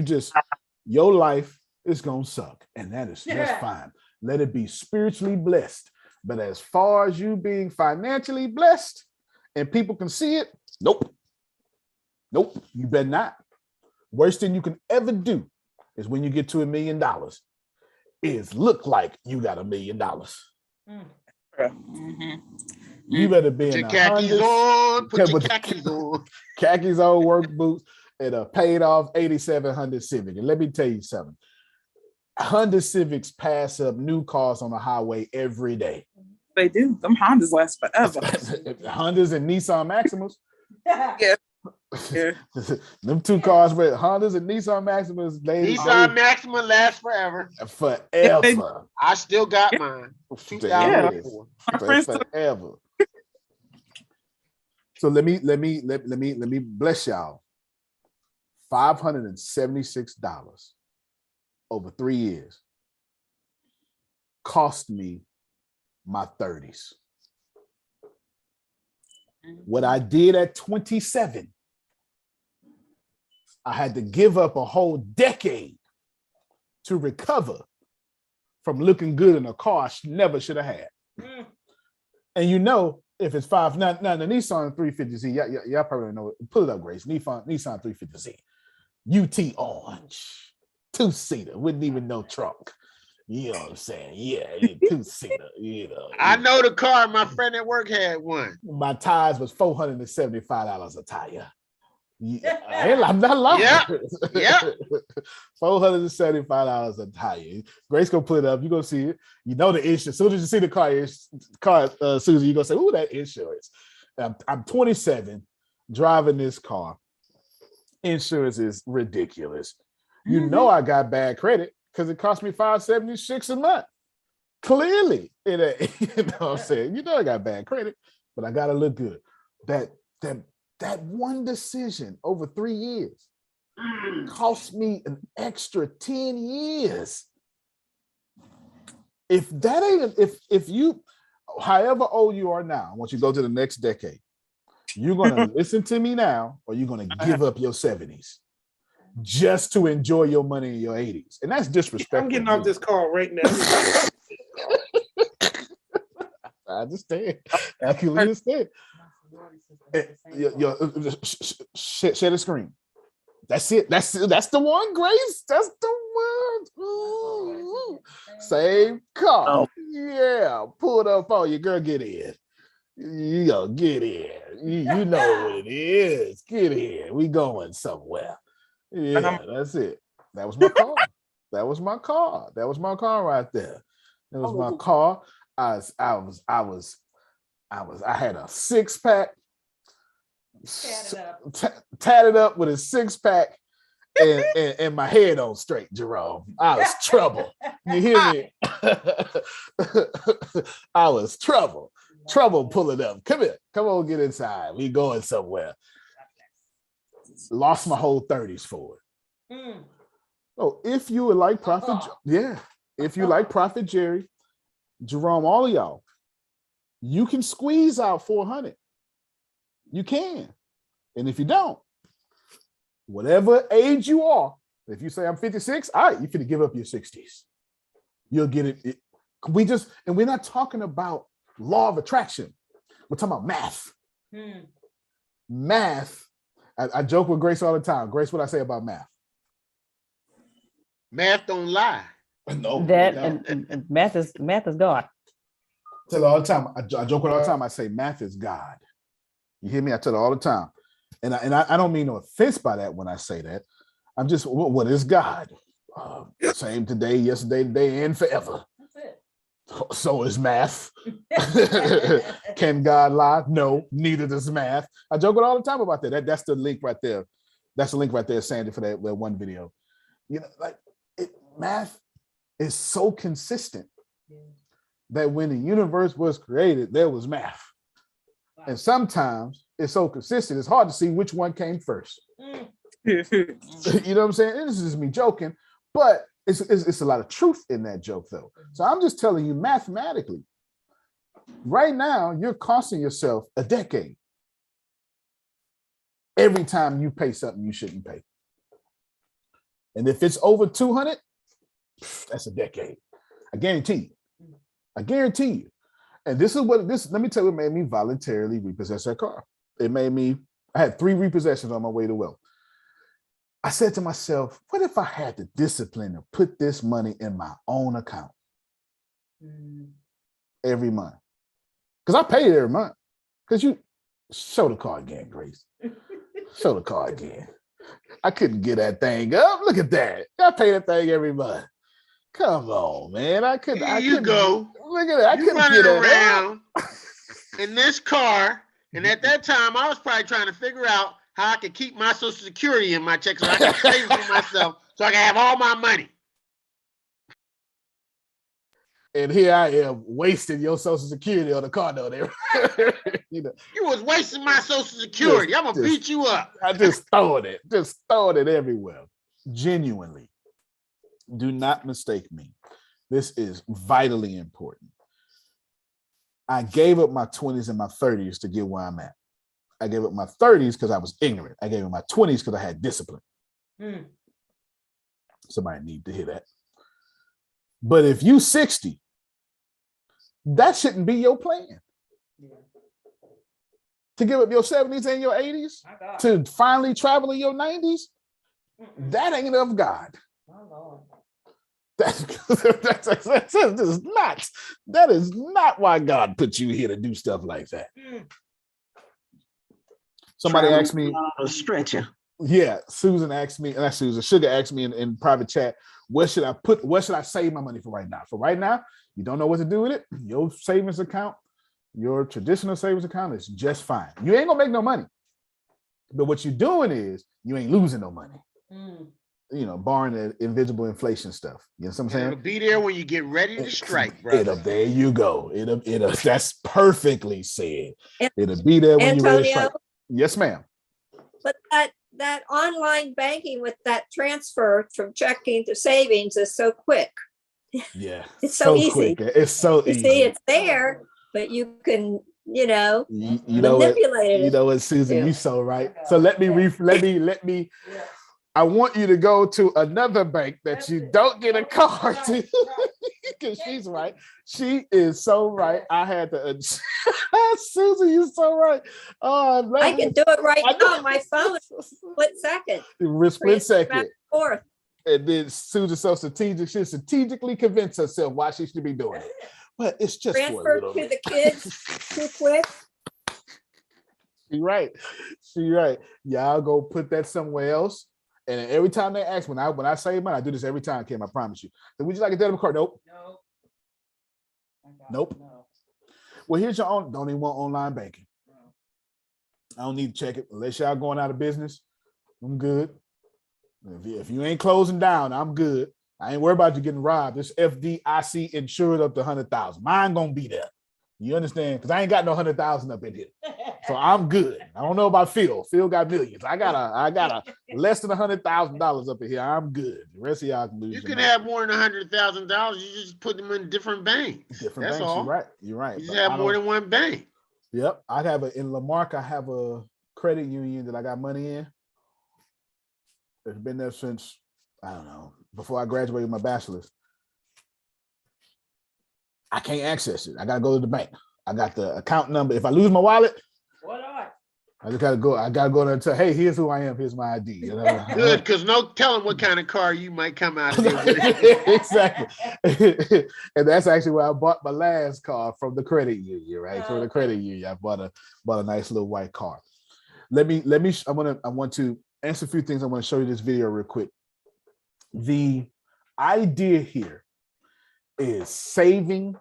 your life is going to suck. And that is just fine. Let it be spiritually blessed. But as far as you being financially blessed and people can see it, nope, you better not. Worst thing you can ever do is when you get to $1 million is look like you got $1 million. You better be in khakis on. Put your khakis on. Khakis on, work boots, and a paid off 8700 Civic. And let me tell you something. Honda Civics pass up new cars on the highway every day. They do. Them Hondas last forever. Hondas and Nissan Maximas. Yeah. Them two cars with Hondas and Nissan Maximas. Nissan Maxima lasts forever. Forever. I still got mine. 2004. Forever. So let me bless y'all. $576 over 3 years cost me my 30s. What I did at 27, I had to give up a whole decade to recover from looking good in a car I never should have had. And you know, if it's five, now the Nissan 350Z, y'all probably know it. Pull it up, Grace. Nissan 350Z, UT orange, 2-seater, wouldn't even know trunk. You know what I'm saying? Yeah, 2-seater, you know. I know the car. My friend at work had one. My tires was $475 a tire. Yeah, I'm not lying. Yeah. $475 a tire. Grace gonna put it up. You gonna see it. You know the insurance. As soon as you see the car, Susie, you gonna say, "Ooh, that insurance." I'm 27, driving this car. Insurance is ridiculous. You know I got bad credit because it cost me $576 a month. Clearly, it ain't. You know what I'm saying? You know I got bad credit, but I gotta look good. That one decision over 3 years cost me an extra 10 years. If that ain't, if you, however old you are now, I want you to go to the next decade. You're gonna listen to me now, or you're gonna give up your 70s just to enjoy your money in your 80s. And that's disrespectful. I'm getting off this call right now. I understand. I can understand. Share the screen. That's it. That's the one, Grace. That's the one. Ooh. Same car. Oh. Yeah. Pull it up on you, girl. Get in. You go get in. You know what it is. Get in. We going somewhere. Yeah, that's it. That was my car. That was my car. That was my car right there. That was my car. I had a 6-pack. Tatted up with a 6-pack and my head on straight, Jerome. I was trouble. You hear me? I was trouble. Trouble pulling up. Come here. Come on, get inside. We going somewhere. Lost my whole 30s for it. Oh, if you would like Prophet, if you like Prophet Jerry, Jerome, all of y'all, you can squeeze out 400. You can. And if you don't, whatever age you are, if you say I'm 56, all right, you're going to give up your 60s. You'll get it. We're not talking about law of attraction. We're talking about math. Math. I joke with Grace all the time. Grace, what I say about math? Math don't lie. No. That and math is God. I tell her all the time. I joke with her all the time. I say math is God. You hear me? I tell her all the time. And I don't mean no offense by that when I say that. I'm just, what is God? Same today, yesterday, today, and forever. That's it. So is math. Can God lie? No, neither does math. I joke with her all the time about that. That's the link right there. That's the link right there, Sandy, for that one video. You know, like math is so consistent that when the universe was created, there was math. And sometimes it's so consistent, it's hard to see which one came first. You know what I'm saying? This is just me joking, but it's a lot of truth in that joke, though. So I'm just telling you, mathematically, right now, you're costing yourself a decade every time you pay something you shouldn't pay. And if it's over 200, that's a decade. I guarantee you. I guarantee you. And this is what let me tell you, it made me voluntarily repossess that car. I had 3 repossessions on my way to wealth. I said to myself, what if I had the discipline to put this money in my own account every month? Because I pay it every month. Because you show the car again, Grace. Show the car again. I couldn't get that thing up. Look at that. I pay that thing every month. Come on, man. I couldn't. Go. Look at that. I couldn't running get that around in this car, and at that time, I was probably trying to figure out how I could keep my Social Security in my check so I can save for myself, so I can have all my money. And here I am wasting your social security on the car note. You know, You was wasting my social security. I'm gonna beat you up. I just throwing it everywhere. Genuinely, do not mistake me. This is vitally important. I gave up my 20s and my 30s to get where I'm at. I gave up my 30s because I was ignorant. I gave up my 20s because I had discipline. Somebody need to hear that. But if you 60, that shouldn't be your plan. To give up your 70s and your 80s, to finally travel in your 90s, that ain't of God. That is not why God put you here to do stuff like that. Somebody asked me a stretcher. Yeah, Susan asked me, and that's Susan, Sugar asked me in private chat, what should I save my money for right now? For right now, you don't know what to do with it. Your savings account, your traditional savings account is just fine. You ain't gonna make no money. But what you're doing is you ain't losing no money. You know, barring the invisible inflation stuff. You know what I'm saying? It'll be there when you get ready to strike, brother. There you go. It'll that's perfectly said. It'll be there when you're ready to strike. Yes, ma'am. But that online banking with that transfer from checking to savings is so quick. Yeah. It's so easy. Quick. It's so easy. See, it's there, but you can, you know manipulate it. You know what, Susan, you so right. So let me I want you to go to another bank that you don't get a card to. Because she's right. She is so right. I had to Susan, you're so right. Oh, I can do it right now on my phone. Split second. Split second. Forth. And then Susan so strategic. She strategically convinced herself why she should be doing it. But it's just transfer to the kids too quick. She right. Y'all go put that somewhere else. And every time they ask, when I save money, I do this every time, Kim, I promise you. So would you like a debit card? Nope. Nope. No. Well, here's your own, don't even want online banking. I don't need to check it. Unless y'all going out of business, I'm good. If you ain't closing down, I'm good. I ain't worried about you getting robbed. This FDIC insured up to 100,000. Mine gonna be there. You understand? Because I ain't got no 100,000 up in here. So I'm good. I don't know about Phil. Phil got millions. I got a less than $100,000 up in here. I'm good. The rest of y'all can lose. You can have more than $100,000. You just put them in different banks. That's banks. All. You're right. You just have more than one bank. Yep. In Lamarck, I have a credit union that I got money in. It's been there since, I don't know, before I graduated with my bachelor's. I can't access it. I gotta go to the bank. I got the account number. If I lose my wallet, I just gotta go. I gotta go there and tell, hey, here's who I am. Here's my ID. You know? Good, because no telling what kind of car you might come out of there with. Exactly. And that's actually where I bought my last car, from the credit union, right? From the credit union, I bought a nice little white car. I want to answer a few things. I want to show you this video real quick. The idea here is saving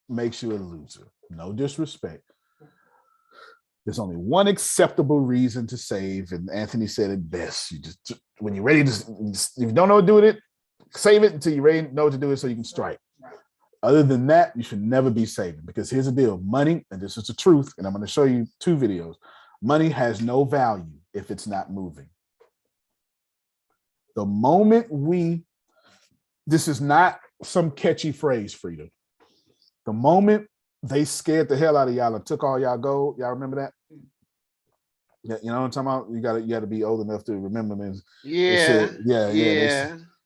makes you a loser. No disrespect. There's only one acceptable reason to save, and Anthony said it best. You just, when you're ready to, if you don't know what to do with it, save it until you're ready to know what to do with it so you can strike. Other than that, you should never be saving, because here's the deal. Money, and this is the truth, and I'm going to show you 2 videos. Money has no value if it's not moving. The moment this is not some catchy phrase, Frida. The moment they scared the hell out of y'all and took all y'all gold, y'all remember that? Yeah, you know what I'm talking about? You got to be old enough to remember them. Yeah.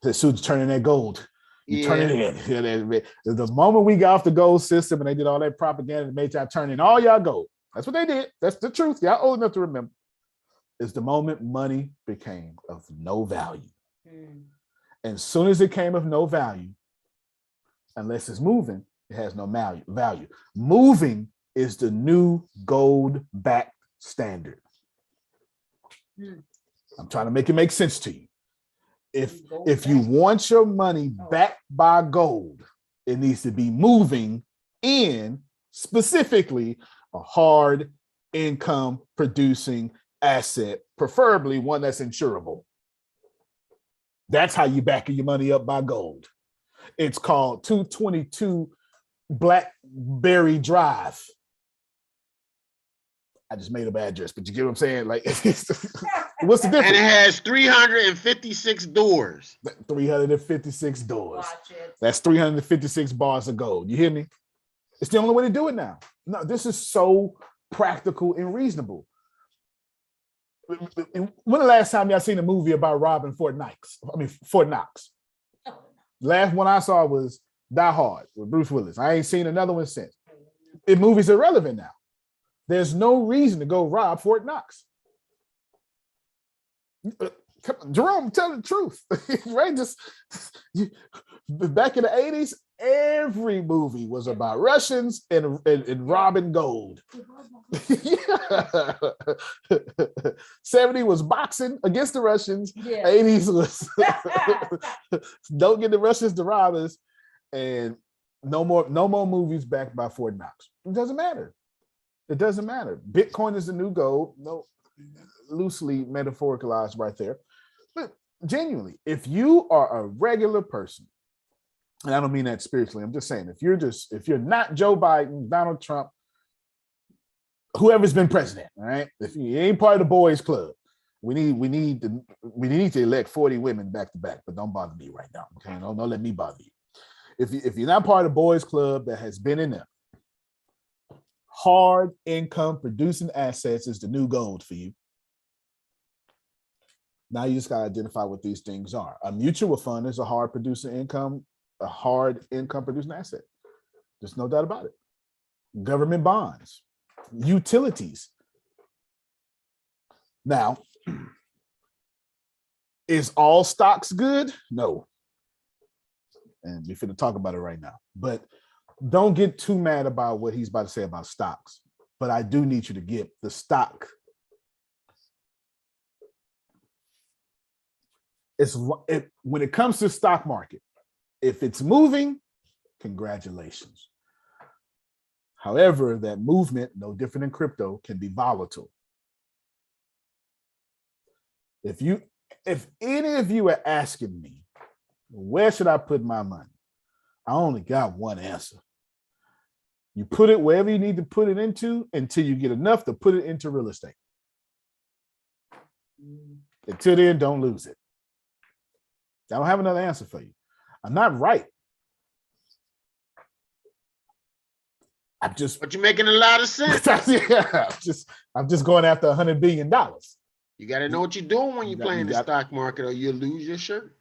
The suits turning that gold. You turn it in. The moment we got off the gold system and they did all that propaganda that made y'all turn in all y'all gold. That's what they did. That's the truth. Y'all old enough to remember. It's the moment money became of no value. And as soon as it came of no value, unless it's moving, it has no value. Moving is the new gold-backed standard. I'm trying to make it make sense to you. If you want your money backed by gold, it needs to be moving in specifically a hard income producing asset, preferably one that's insurable. That's how you back your money up by gold. It's called 222 Blackberry Drive. I just made up an address, but you get what I'm saying? Like, what's the difference? And it has 356 doors. 356 doors. That's 356 bars of gold. You hear me? It's the only way to do it now. No, this is so practical and reasonable. When the last time y'all seen a movie about robbing Fort Knox? Last one I saw was Die Hard with Bruce Willis. I ain't seen another one since. The movie's irrelevant now. There's no reason to go rob Fort Knox. Jerome, tell the truth, right? Back in the 80s, every movie was about Russians and robbing gold. 70 was boxing against the Russians. Yeah. 80s was don't get the Russians to rob us, and no more movies backed by Fort Knox. It doesn't matter. It doesn't matter. Bitcoin is the new gold. No, loosely metaphoricalized right there. But genuinely, if you are a regular person, and I don't mean that spiritually, I'm just saying, if you're not Joe Biden, Donald Trump, whoever's been president, all right? If you ain't part of the boys club, we need to elect 40 women back to back, but don't bother me right now. Okay, don't let me bother you. If you're not part of the boys club that has been in there, hard income producing assets is the new gold for you. Now you just got to identify what these things are. A mutual fund is a hard income producing asset. There's no doubt about it. Government bonds, utilities. Now, is all stocks good? No. And we're finna talk about it right now. But don't get too mad about what he's about to say about stocks. But I do need you to get the stock. When it comes to stock market, if it's moving, congratulations. However, that movement, no different than crypto, can be volatile. If any of you are asking me, where should I put my money? I only got one answer. You put it wherever you need to put it into until you get enough to put it into real estate. Until then, don't lose it. I don't have another answer for you. I'm not right. But you're making a lot of sense. Yeah, I'm just going after $100 billion. You got to know what you're doing when you're playing the stock market, or you'll lose your shirt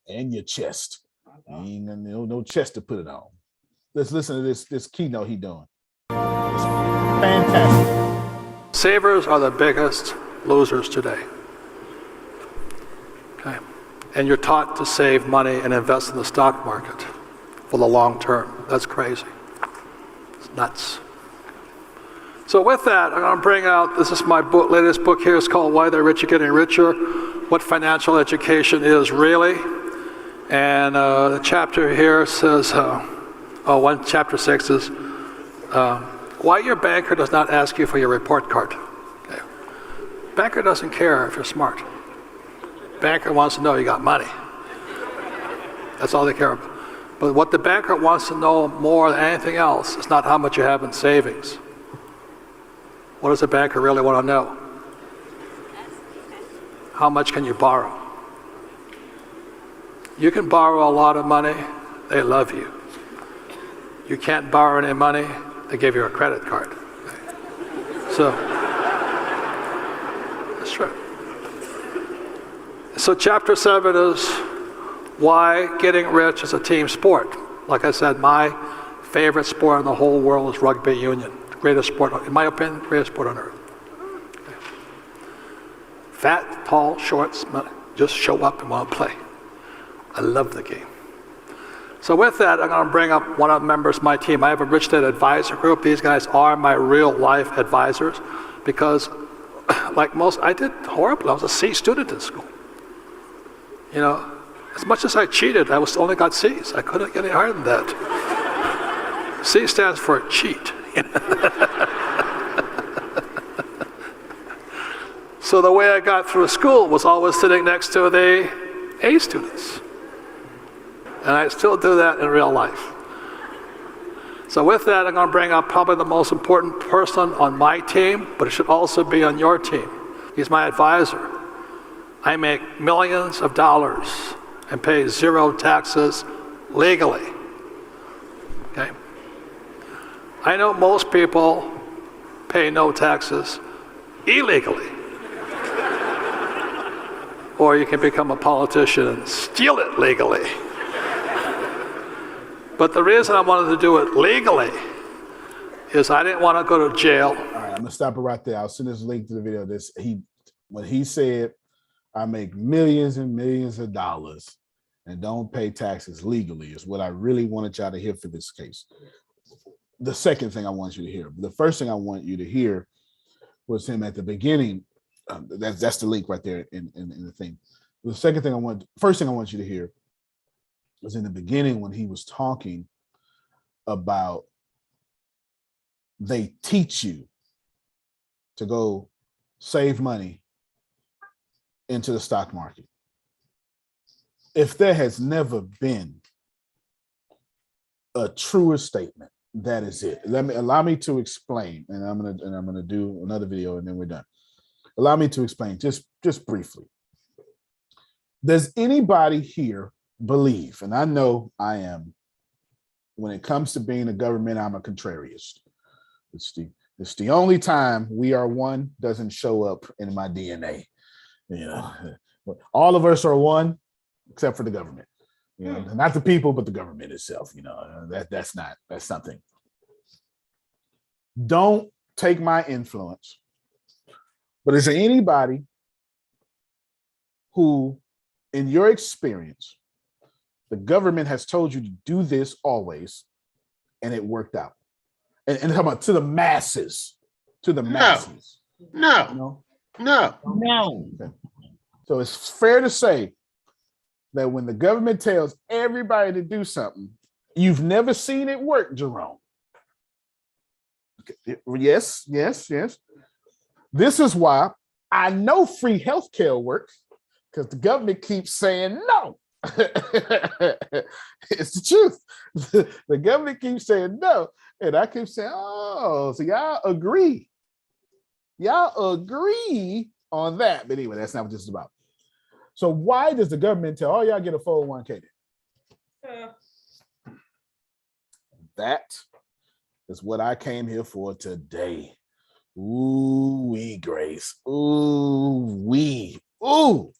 and your chest. Ain't no chest to put it on. Let's listen to this keynote he doing. It's fantastic. Savers are the biggest losers today. Okay, and you're taught to save money and invest in the stock market for the long term. That's crazy. It's nuts. So with that, I'm going to bring out, this is my book, latest book here. It's called Why the Rich Are Getting Richer, What Financial Education Is Really. And the chapter here says, chapter 6 is, why your banker does not ask you for your report card. Okay. Banker doesn't care if you're smart. Banker wants to know you got money. That's all they care about. But what the banker wants to know more than anything else is not how much you have in savings. What does a banker really want to know? How much can you borrow? You can borrow a lot of money, they love you. You can't borrow any money, they give you a credit card. So, that's true. So chapter 7 is why getting rich is a team sport. Like I said, my favorite sport in the whole world is rugby union. Greatest sport, in my opinion, greatest sport on earth. Okay. Fat, tall, short, just show up and want to play. I love the game. So with that, I'm going to bring up one of the members of my team. I have a Rich Dad Advisor group. These guys are my real life advisors because like most, I did horrible. I was a C student in school. You know, as much as I cheated, I only got C's. I couldn't get any higher than that. C stands for cheat. So the way I got through school was always sitting next to the A students. And I still do that in real life. So with that, I'm going to bring up probably the most important person on my team, but it should also be on your team. He's my advisor. I make millions of dollars and pay 0 taxes legally. Okay? I know most people pay no taxes illegally. Or you can become a politician and steal it legally. But the reason I wanted to do it legally is I didn't want to go to jail. All right, I'm gonna stop it right there. I'll send this link to the video. When he said, I make millions and millions of dollars and don't pay taxes legally is what I really wanted y'all to hear for this case. The second thing I want you to hear, the first thing I want you to hear was him at the beginning. That's the link right there in the thing. The first thing I want you to hear was in the beginning when he was talking about they teach you to go save money into the stock market. If there has never been a truer statement, that is it. Allow me to explain, and I'm gonna do another video and then we're done. Allow me to explain just briefly. Does anybody here believe, and I know I am, when it comes to being a government, I'm a contrarian. It's the only time we are one doesn't show up in my DNA. You know, all of us are one except for the government. You know, not the people, but the government itself. You know, that's something. Don't take my influence. But is there anybody who, in your experience, the government has told you to do this always, and it worked out? And talking about to the masses, masses. No. Okay. So it's fair to say that when the government tells everybody to do something, you've never seen it work, Jerome. Okay. Yes. This is why I know free healthcare works, because the government keeps saying no. It's the truth. The government keeps saying no, and I keep saying, oh, so y'all agree on that. But anyway, that's not what this is about. So why does the government tell, oh, y'all get a 401k? That is what I came here for today. Ooh-wee, Grace. Ooh-wee. Ooh.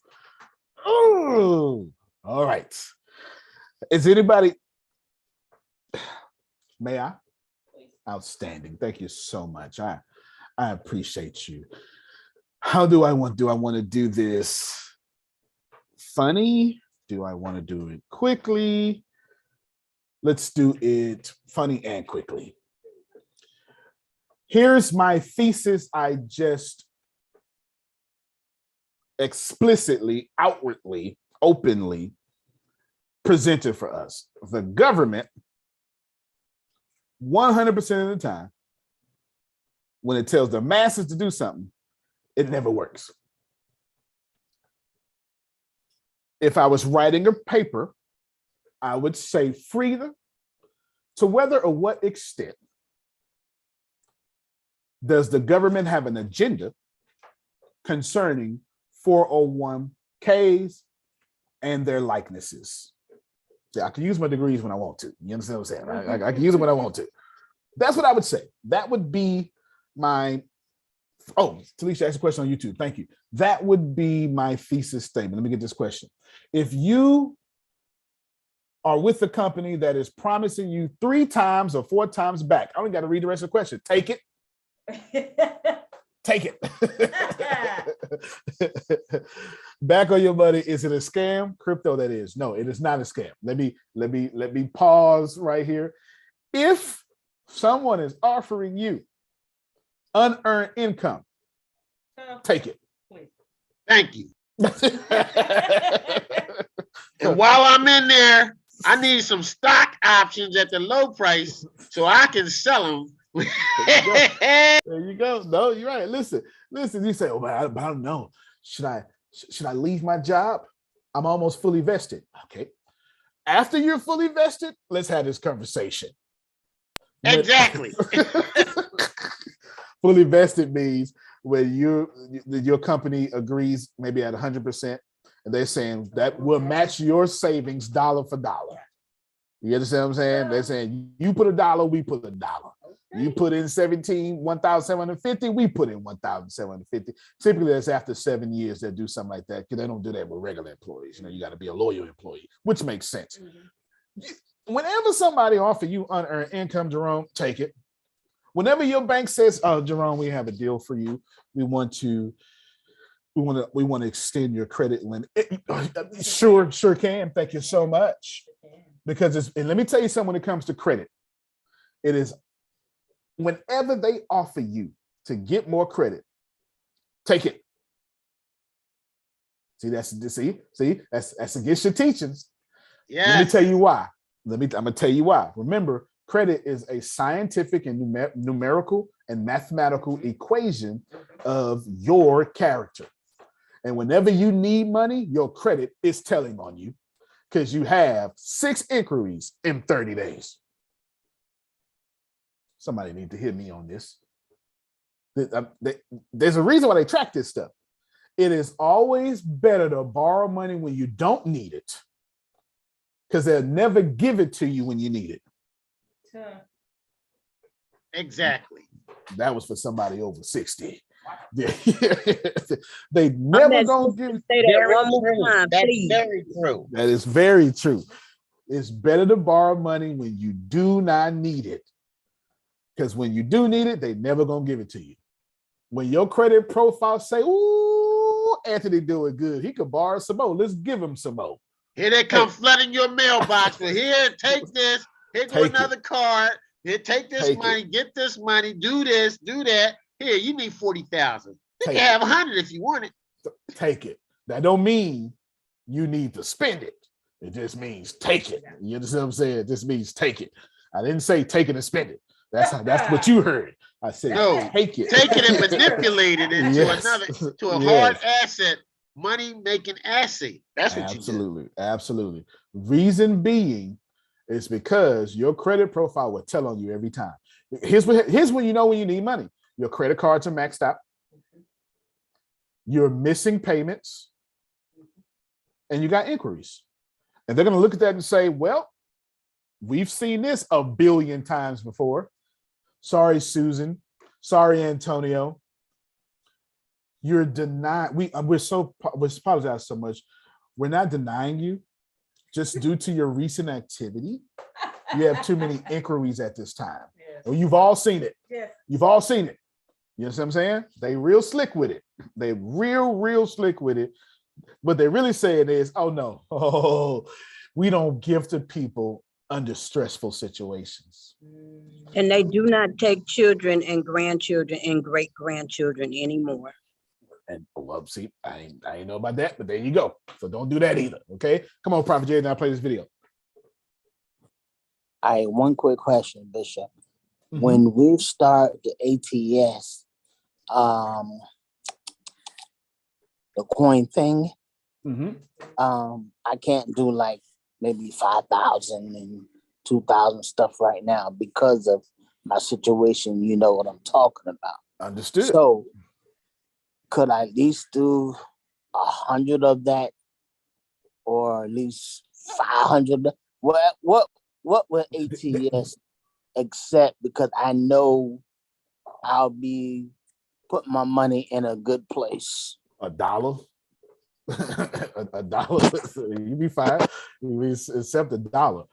Ooh. All right. Is anybody? May I? Outstanding. Thank you so much. I appreciate you. How do I want to do this funny? Do I want to do it quickly? Let's do it funny and quickly. Here's my thesis I just explicitly, outwardly, openly presented for us. The government, 100% of the time, when it tells the masses to do something, it never works. If I was writing a paper, I would say, Frida, to whether or what extent does the government have an agenda concerning 401ks and their likenesses? Yeah, I can use my degrees when I want to. You understand what I'm saying? I can use them when I want to. That's what I would say. That would be my, Talisha asked a question on YouTube. Thank you. That would be my thesis statement. Let me get this question. If you are with a company that is promising you 3 times or 4 times back, I only got to read the rest of the question. Take it. Take it. Back on your money. Is it a scam? Crypto, that is. No, it is not a scam. Let me pause right here. If someone is offering you unearned income, take it. Thank you. And while I'm in there, I need some stock options at the low price so I can sell them. There you go. No, you're right. Listen. You say, oh, but I don't know. Should I leave my job? I'm almost fully vested. Okay. After you're fully vested, let's have this conversation. Exactly. Fully vested means when your company agrees maybe at 100%, and they're saying that will match your savings dollar for dollar. You understand what I'm saying? They're saying you put $1, we put $1. You put in 1,750, we put in 1,750. Typically, that's after 7 years they'll do something like that, because they don't do that with regular employees. You know, you got to be a loyal employee, which makes sense. Whenever somebody offers you unearned income, Jerome, take it. Whenever your bank says, "Oh, Jerome, we have a deal for you. We want to extend your credit limit." Sure can. Thank you so much. Because and let me tell you something when it comes to credit. It is whenever they offer you to get more credit, take it. See, that's against your teachings. Yeah. Let me tell you why. I'm gonna tell you why. Remember, credit is a scientific and numerical and mathematical equation of your character. And whenever you need money, your credit is telling on you, because you have 6 inquiries in 30 days. Somebody need to hear me on this. There's a reason why they track this stuff. It is always better to borrow money when you don't need it, because they'll never give it to you when you need it. Exactly. That was for somebody over 60. They never gonna give it. Say that one more time, That's please. very true. That is very true. It's better to borrow money when you do not need it, because when you do need it, they never gonna give it to you. When your credit profile say, "Ooh, Anthony doing good. He could borrow some more. Let's give him some more." Here they come flooding your mailbox. Well, here, take this. Here go Take another card. Here, take this Take money. Get this money. Do this. Do that. Here, you need 40,000. You can have 100 if you want it. Take it. That don't mean you need to spend it. It just means take it. You understand what I'm saying? It just means take it. I didn't say take it and spend it. That's what you heard. I said No, take it. take it and manipulate it into Yes. a Yes. hard asset, money making asset. That's what Absolutely. Absolutely. Reason being is because your credit profile will tell on you every time. Here's when you know when you need money. Your credit cards are maxed out. You're missing payments. And you got inquiries. And they're going to look at that and say, well, we've seen this a billion times before. Sorry, Susan. Sorry, Antonio. You're denied. We apologize so much. We're not denying you. Just due to your recent activity, you have too many inquiries at this time. Yes. Well, you've all seen it. Yes. You've all seen it. You know what I'm saying? They real slick with it. They real slick with it. What they really saying is, oh no, we don't give to people under stressful situations. And they do not take children and grandchildren and great-grandchildren anymore. And well, see, I ain't know about that, but there you go. So don't do that either. Okay. Come on, Prophet Jay, now play this video. All right, one quick question, Bishop. Mm-hmm. When we start the ATS, the coin thing, mm-hmm. I can't do like maybe 5,000 and 2,000 stuff right now because of my situation. You know what I'm talking about. Understood. So could I at least do 100 of that, or at least 500? What will ATS accept? Because I know I'll be putting my money in a good place. $1? $1? You be fine. You accept $1.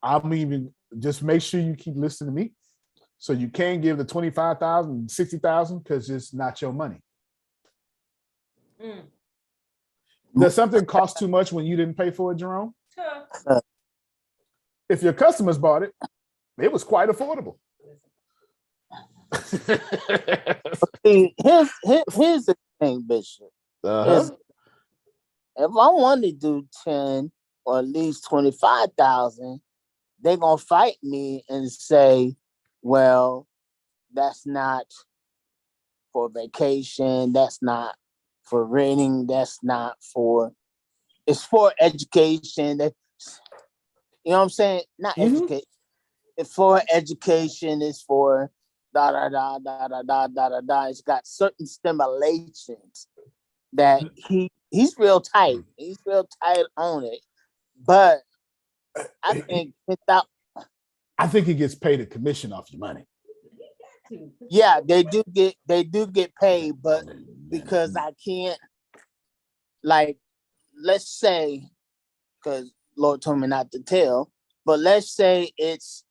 I'm even just make sure you keep listening to me, so you can give the 25,000, 60,000, because it's not your money. Does something cost too much when you didn't pay for it, Jerome? If your customers bought it, it was quite affordable. Here's the thing, Bishop. If I want to do 10 or at least 25,000, they're gonna fight me and say, well, that's not for vacation, that's not for renting, that's not for, it's for education. You know what I'm saying? Not education. it's for education, it's for da da da da da da da da da. It's got certain stimulations that he's real tight. He's real tight on it. But I think without, I think he gets paid a commission off your money. yeah, they do get paid, but because I can't, like, let's say, because Lord told me not to tell, but let's say it's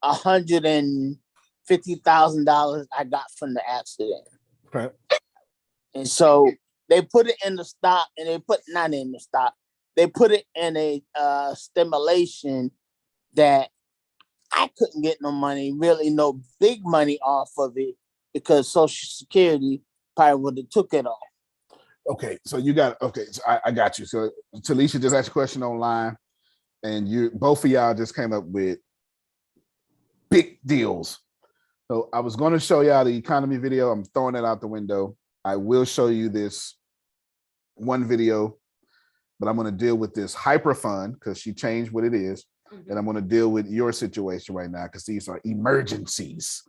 $150,000 I got from the accident. Okay. And so they put it in the stock, and they put not in the stock. They put it in a stimulation that I couldn't get no money, really no big money off of it, because Social Security probably would have took it off. Okay, so I got you. So Talisha just asked a question online, and you both of y'all just came up with big deals. So I was going to show y'all the economy video. I'm throwing it out the window. I will show you this one video, but I'm going to deal with this hyper fund because she changed what it is. And I'm going to deal with your situation right now because these are emergencies.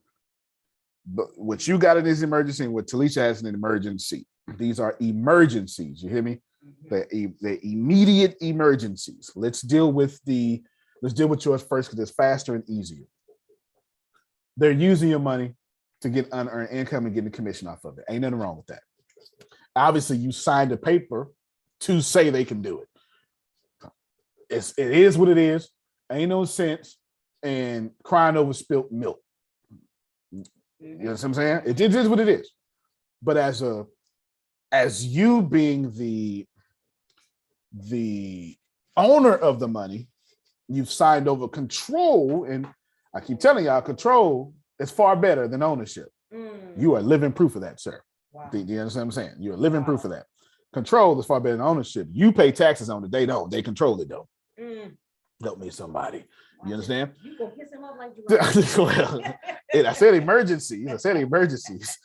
But what you got in this emergency and what Talisha has in an emergency. These are emergencies. You hear me? They're immediate emergencies. Let's deal with yours first because it's faster and easier. They're using your money to get unearned income and getting a commission off of it. Ain't nothing wrong with that. Obviously, you signed a paper to say they can do it. It is what it is. Ain't no sense in crying over spilt milk. You know what I'm saying? It is what it is. But as you being the owner of the money, you've signed over control, and I keep telling y'all, control is far better than ownership. You are living proof of that, sir. Wow. Do you understand what I'm saying? You're living proof of that. Control is far better than ownership. You pay taxes on it, they don't. They control it though. Help me, somebody. You understand? You gonna piss him off like I said emergencies. I said emergencies.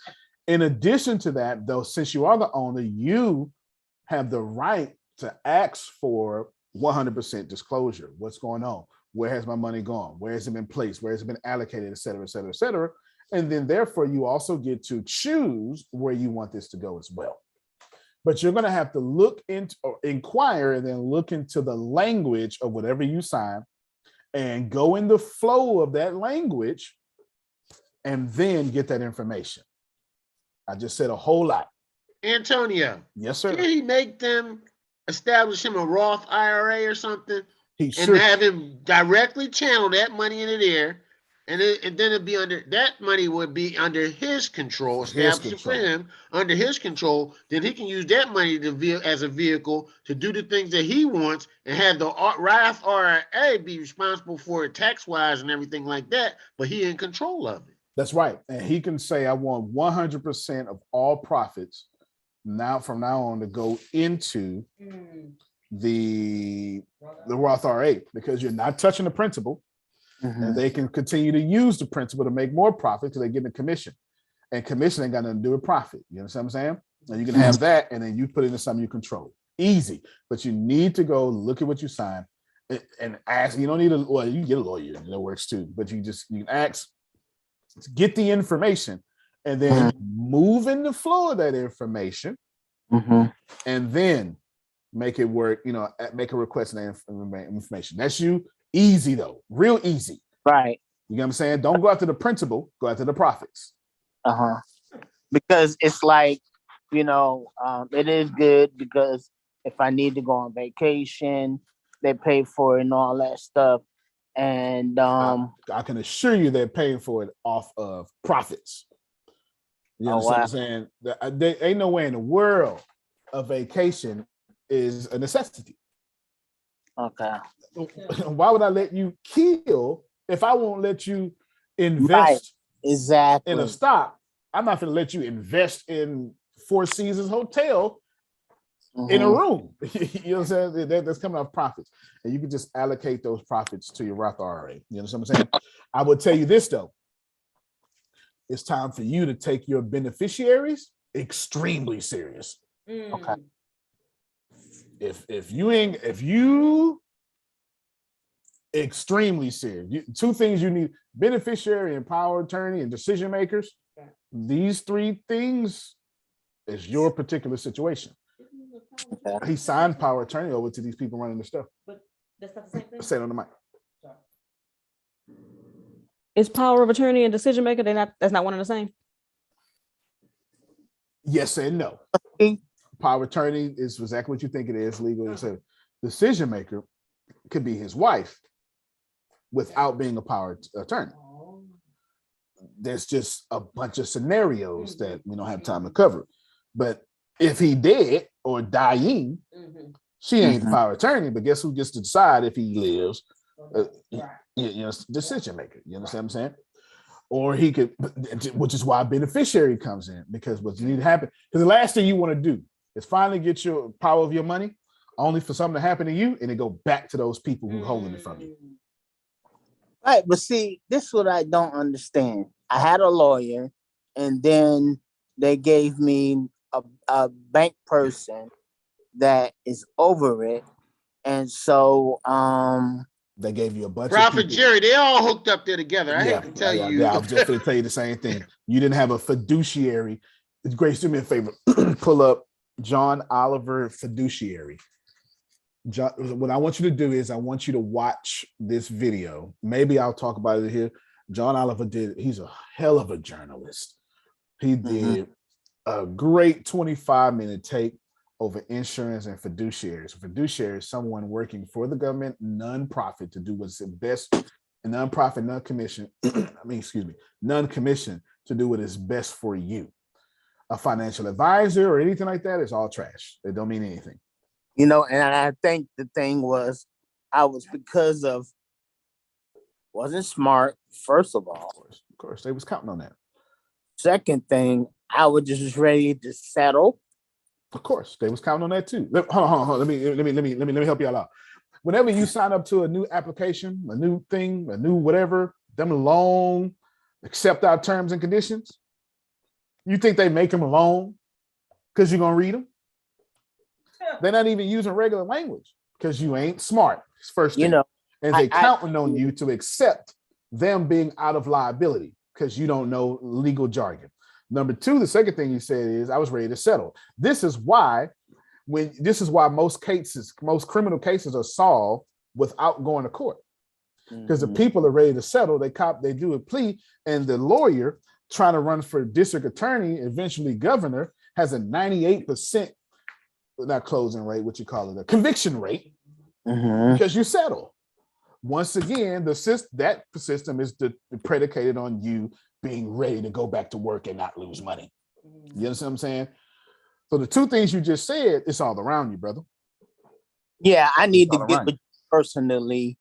In addition to that, though, since you are the owner, you have the right to ask for 100% disclosure. What's going on? Where has my money gone? Where has it been placed? Where has it been allocated, et cetera, et cetera, et cetera. And then therefore, you also get to choose where you want this to go as well. But you're going to have to look into or inquire and then look into the language of whatever you sign and go in the flow of that language and then get that information. I just said a whole lot. Antonio. Yes, sir. Can he make them establish him a Roth IRA or something? And have him directly channel that money into there. And then it'd be that money would be under his control, established for him under his control. Then he can use that money as a vehicle to do the things that he wants and have the Roth IRA be responsible for it tax-wise and everything like that, but he in control of it. That's right. And he can say, I want 100% of all profits from now on to go into the Roth IRA, because you're not touching the principal. And they can continue to use the principal to make more profit because they get a commission. And commission ain't got nothing to do with profit. You understand what I'm saying? And you can have that, and then you put it into something you control. Easy. But you need to go look at what you sign and ask. You don't need you can get a lawyer, that works too. But you can ask, get the information, and then move in the flow of that information, and then make it work, make a request of that information. That's you. Easy though, real easy. Right. You know what I'm saying? Don't go after the principal, go after the profits. Because it's like, it is good because if I need to go on vacation, they pay for it and all that stuff. And I can assure you they're paying for it off of profits. You understand what I'm saying? There ain't no way in the world a vacation is a necessity. Okay. Why would I let you kill if I won't let you invest exactly in a stock? I'm not going to let you invest in Four Seasons Hotel in a room. You know what I'm saying? That's coming off profits. And you can just allocate those profits to your Roth IRA. You understand what I'm saying? I would tell you this, though. It's time for you to take your beneficiaries extremely serious. Okay. If you Extremely serious. Two things you need: beneficiary and power attorney and decision makers. These three things is your particular situation. He signed power attorney over to these people running the stuff. But that's not the same thing. Say it on the mic. Is power of attorney and decision maker, that's not one and the same? Yes and no. Power attorney is exactly what you think it is, legal. So decision maker could be his wife without being a power attorney. There's just a bunch of scenarios that we don't have time to cover. But if he dead or dying, she ain't the power attorney, but guess who gets to decide if he lives? Decision maker. You understand what I'm saying? Or he could, which is why beneficiary comes in, because what need to happen, because the last thing you want to do is finally get your power of your money, only for something to happen to you and it go back to those people who holding it from you. Right, but see, this is what I don't understand. I had a lawyer, and then they gave me a bank person that is over it, and so they gave you a bunch Prophet of people. Jerry, they all hooked up there together. I hate to tell you. Yeah, I was just going to tell you the same thing. You didn't have a fiduciary. Grace, do me a favor. Pull up John Oliver fiduciary. John, what I want you to do is I want you to watch this video. Maybe I'll talk about it here. John Oliver he's a hell of a journalist. He did a great 25-minute take over insurance and fiduciaries. Fiduciary is someone working for the government, non-profit, to do what's best, non-profit, non-commission, non-commission to do what is best for you. A financial advisor or anything like that is all trash. It don't mean anything. You know, and I think the thing was, I was because of wasn't smart, first of all. Of course, they was counting on that. Second thing, I was just ready to settle. Of course, they was counting on that too. Hold on. Let me help y'all out. Whenever you sign up to a new application, a new thing, a new whatever, them long, accept our terms and conditions. You think they make them alone because you're gonna read them? They're not even using regular language because you ain't smart. First thing. And they counting on you to accept them being out of liability because you don't know legal jargon. Number two, the second thing you said is I was ready to settle. This is why most criminal cases are solved without going to court. Because the people are ready to settle, they do a plea, and the lawyer trying to run for district attorney, eventually governor, has a 98%, not closing rate, what you call it, a conviction rate, because you settle. Once again, that system is predicated on you being ready to go back to work and not lose money. You understand what I'm saying? So the two things you just said, it's all around you, brother. Yeah, I need to get with you personally,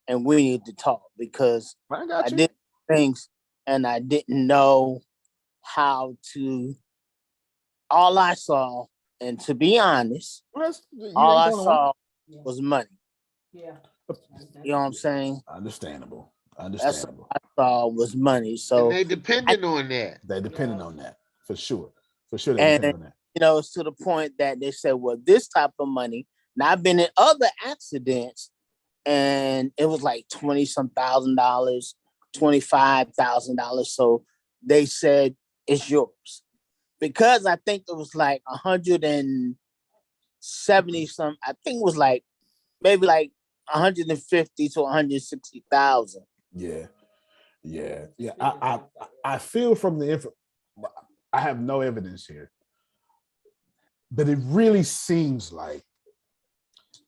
and we need to talk because I did things and I didn't know how to. All I saw, and to be honest, all I saw was money. Yeah. You know what I'm saying? Understandable. That's all I saw was money. So and they depended on that. They depended on that for sure. For sure, they depended on that. You know, it's to the point that they said, well, this type of money. Now I've been in other accidents, and it was like $20-some thousand, $25,000. So they said it's yours because I think it was like 170 some. I think it was like maybe like 150 to 160,000. Yeah. I feel from the info. I have no evidence here, but it really seems like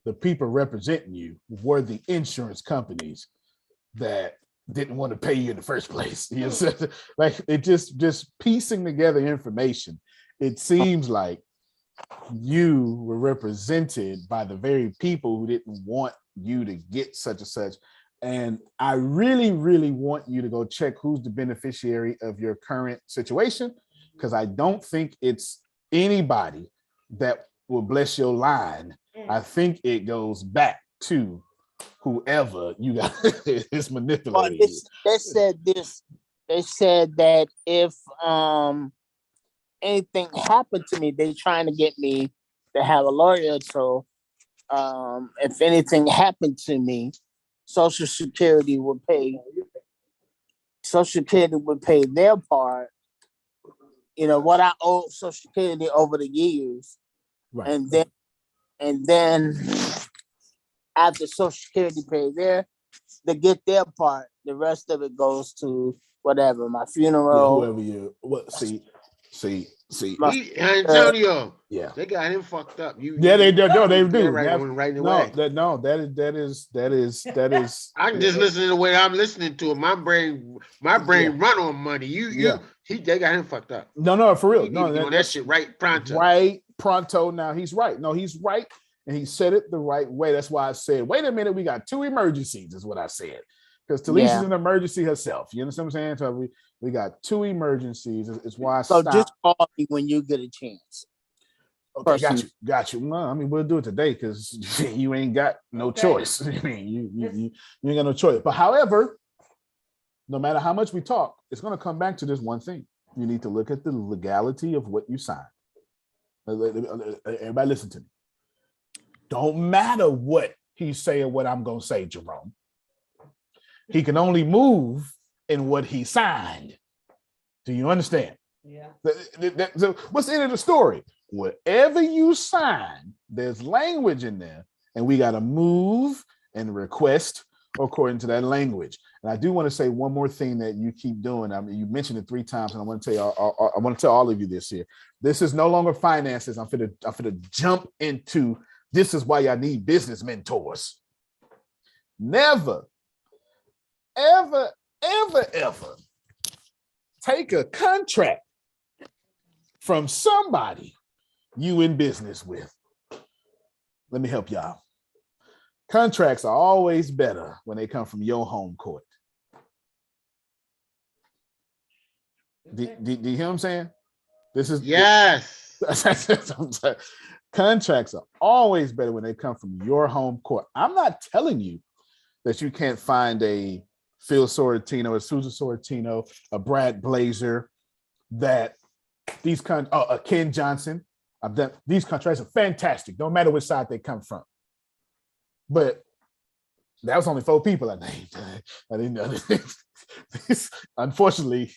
the people representing you were the insurance companies that didn't want to pay you in the first place. You know, like it just piecing together information. It seems like you were represented by the very people who didn't want you to get such and such. And I really, really want you to go check who's the beneficiary of your current situation, because I don't think it's anybody that will bless your line. I think it goes back to whoever you got is manipulating. They said this. They said that if anything happened to me, they trying to get me to have a lawyer. So if anything happened to me, Social Security would pay their part, what I owe Social Security over the years. Right. And then after Social Security pay they get their part, the rest of it goes to whatever, my funeral. Whoever you see. Antonio. Yeah. They got him fucked up. They do. Right away. That is. I can just listen to the way I'm listening to it. My brain run on money. They got him fucked up. No, for real. That shit right pronto. Right pronto. Now he's right. No, he's right. And he said it the right way. That's why I said, wait a minute, we got 2 emergencies, is what I said. Because Talisha's an emergency herself. You understand what I'm saying? So we got 2 emergencies. It's why I stopped. Just call me when you get a chance. Okay, got you. Well, I mean, we'll do it today because you ain't got no choice. I mean, you ain't got no choice. But however, no matter how much we talk, it's going to come back to this one thing. You need to look at the legality of what you signed. Everybody listen to me. Don't matter what he's saying, what I'm going to say, Jerome. He can only move in what he signed. Do you understand? Yeah. So what's the end of the story? Whatever you sign, there's language in there, and we got to move and request according to that language. And I do want to say one more thing that you keep doing. I mean, you mentioned it 3 times, and I want to tell all of you this here. This is no longer finances. I'm finna jump into. This is why y'all need business mentors. Never, ever, ever, ever take a contract from somebody you in business with. Let me help y'all. Contracts are always better when they come from your home court. Do you hear what I'm saying? This is yes. Contracts are always better when they come from your home court. I'm not telling you that you can't find a Phil Sorrentino, a Susan Sorrentino, a Brad Blazer, that these a Ken Johnson. These contracts are fantastic, no matter which side they come from. But that was only 4 people I named. I didn't know. Unfortunately,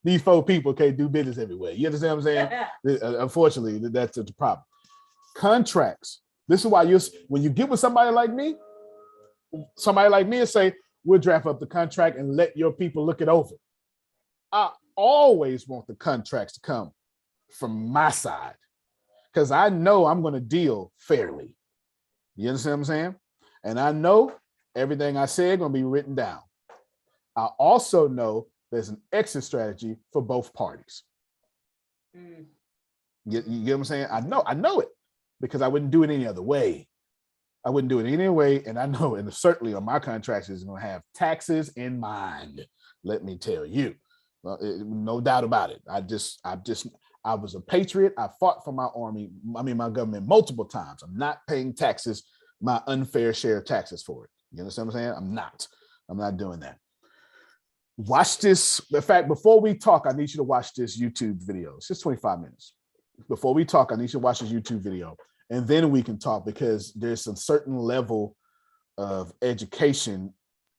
these 4 people can't do business everywhere. You understand what I'm saying? Unfortunately, that's the problem. Contracts. This is why when you get with somebody like me will say, we'll draft up the contract and let your people look it over. I always want the contracts to come from my side because I know I'm going to deal fairly. You understand what I'm saying? And I know everything I said going to be written down. I also know there's an exit strategy for both parties. You get what I'm saying? I know it because I wouldn't do it any other way. I wouldn't do it any way, and I know, and certainly on my contracts is going to have taxes in mind. Let me tell you, no doubt about it. I was a patriot. I fought for my army. My government multiple times. I'm not paying taxes, my unfair share of taxes for it. You understand what I'm saying? I'm not doing that. Watch this. In fact, before we talk, I need you to watch this YouTube video. It's just 25 minutes. Before we talk, I need you to watch this YouTube video. And then we can talk because there's some certain level of education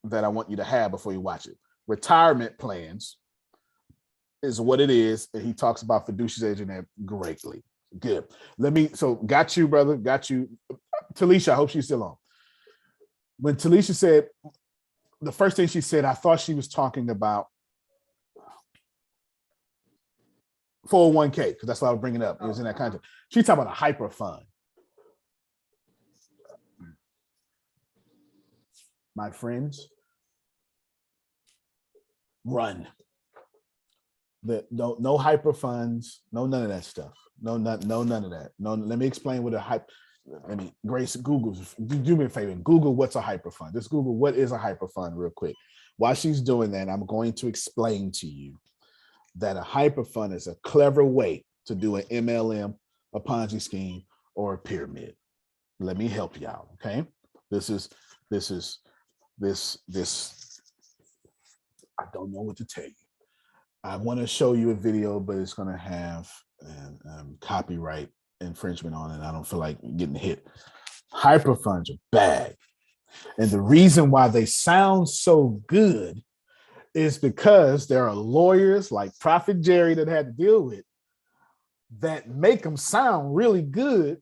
that I want you to have before you watch it. Retirement plans is what it is. And he talks about fiduciary agent that greatly. Good. Got you, brother. Got you. Talisha, I hope she's still on. When Talisha said, the first thing she said, I thought she was talking about 401k, because that's what I was bringing up. It was in that context. She's talking about a hyper fund. My friends, run. No hyper funds, no none of that stuff. No, none of that. No, let me explain what a hyper. Grace, Google, do me a favor, Google what's a hyper fund. Just Google what is a hyper fund real quick. While she's doing that, I'm going to explain to you that a hyper fund is a clever way to do an MLM, a Ponzi scheme, or a pyramid. Let me help y'all, okay? This I don't know what to tell you. I want to show you a video, but it's going to have copyright infringement on it. I don't feel like getting hit. Hyper funds are bad. And the reason why they sound so good is because there are lawyers like Prophet Jerry that had to deal with that make them sound really good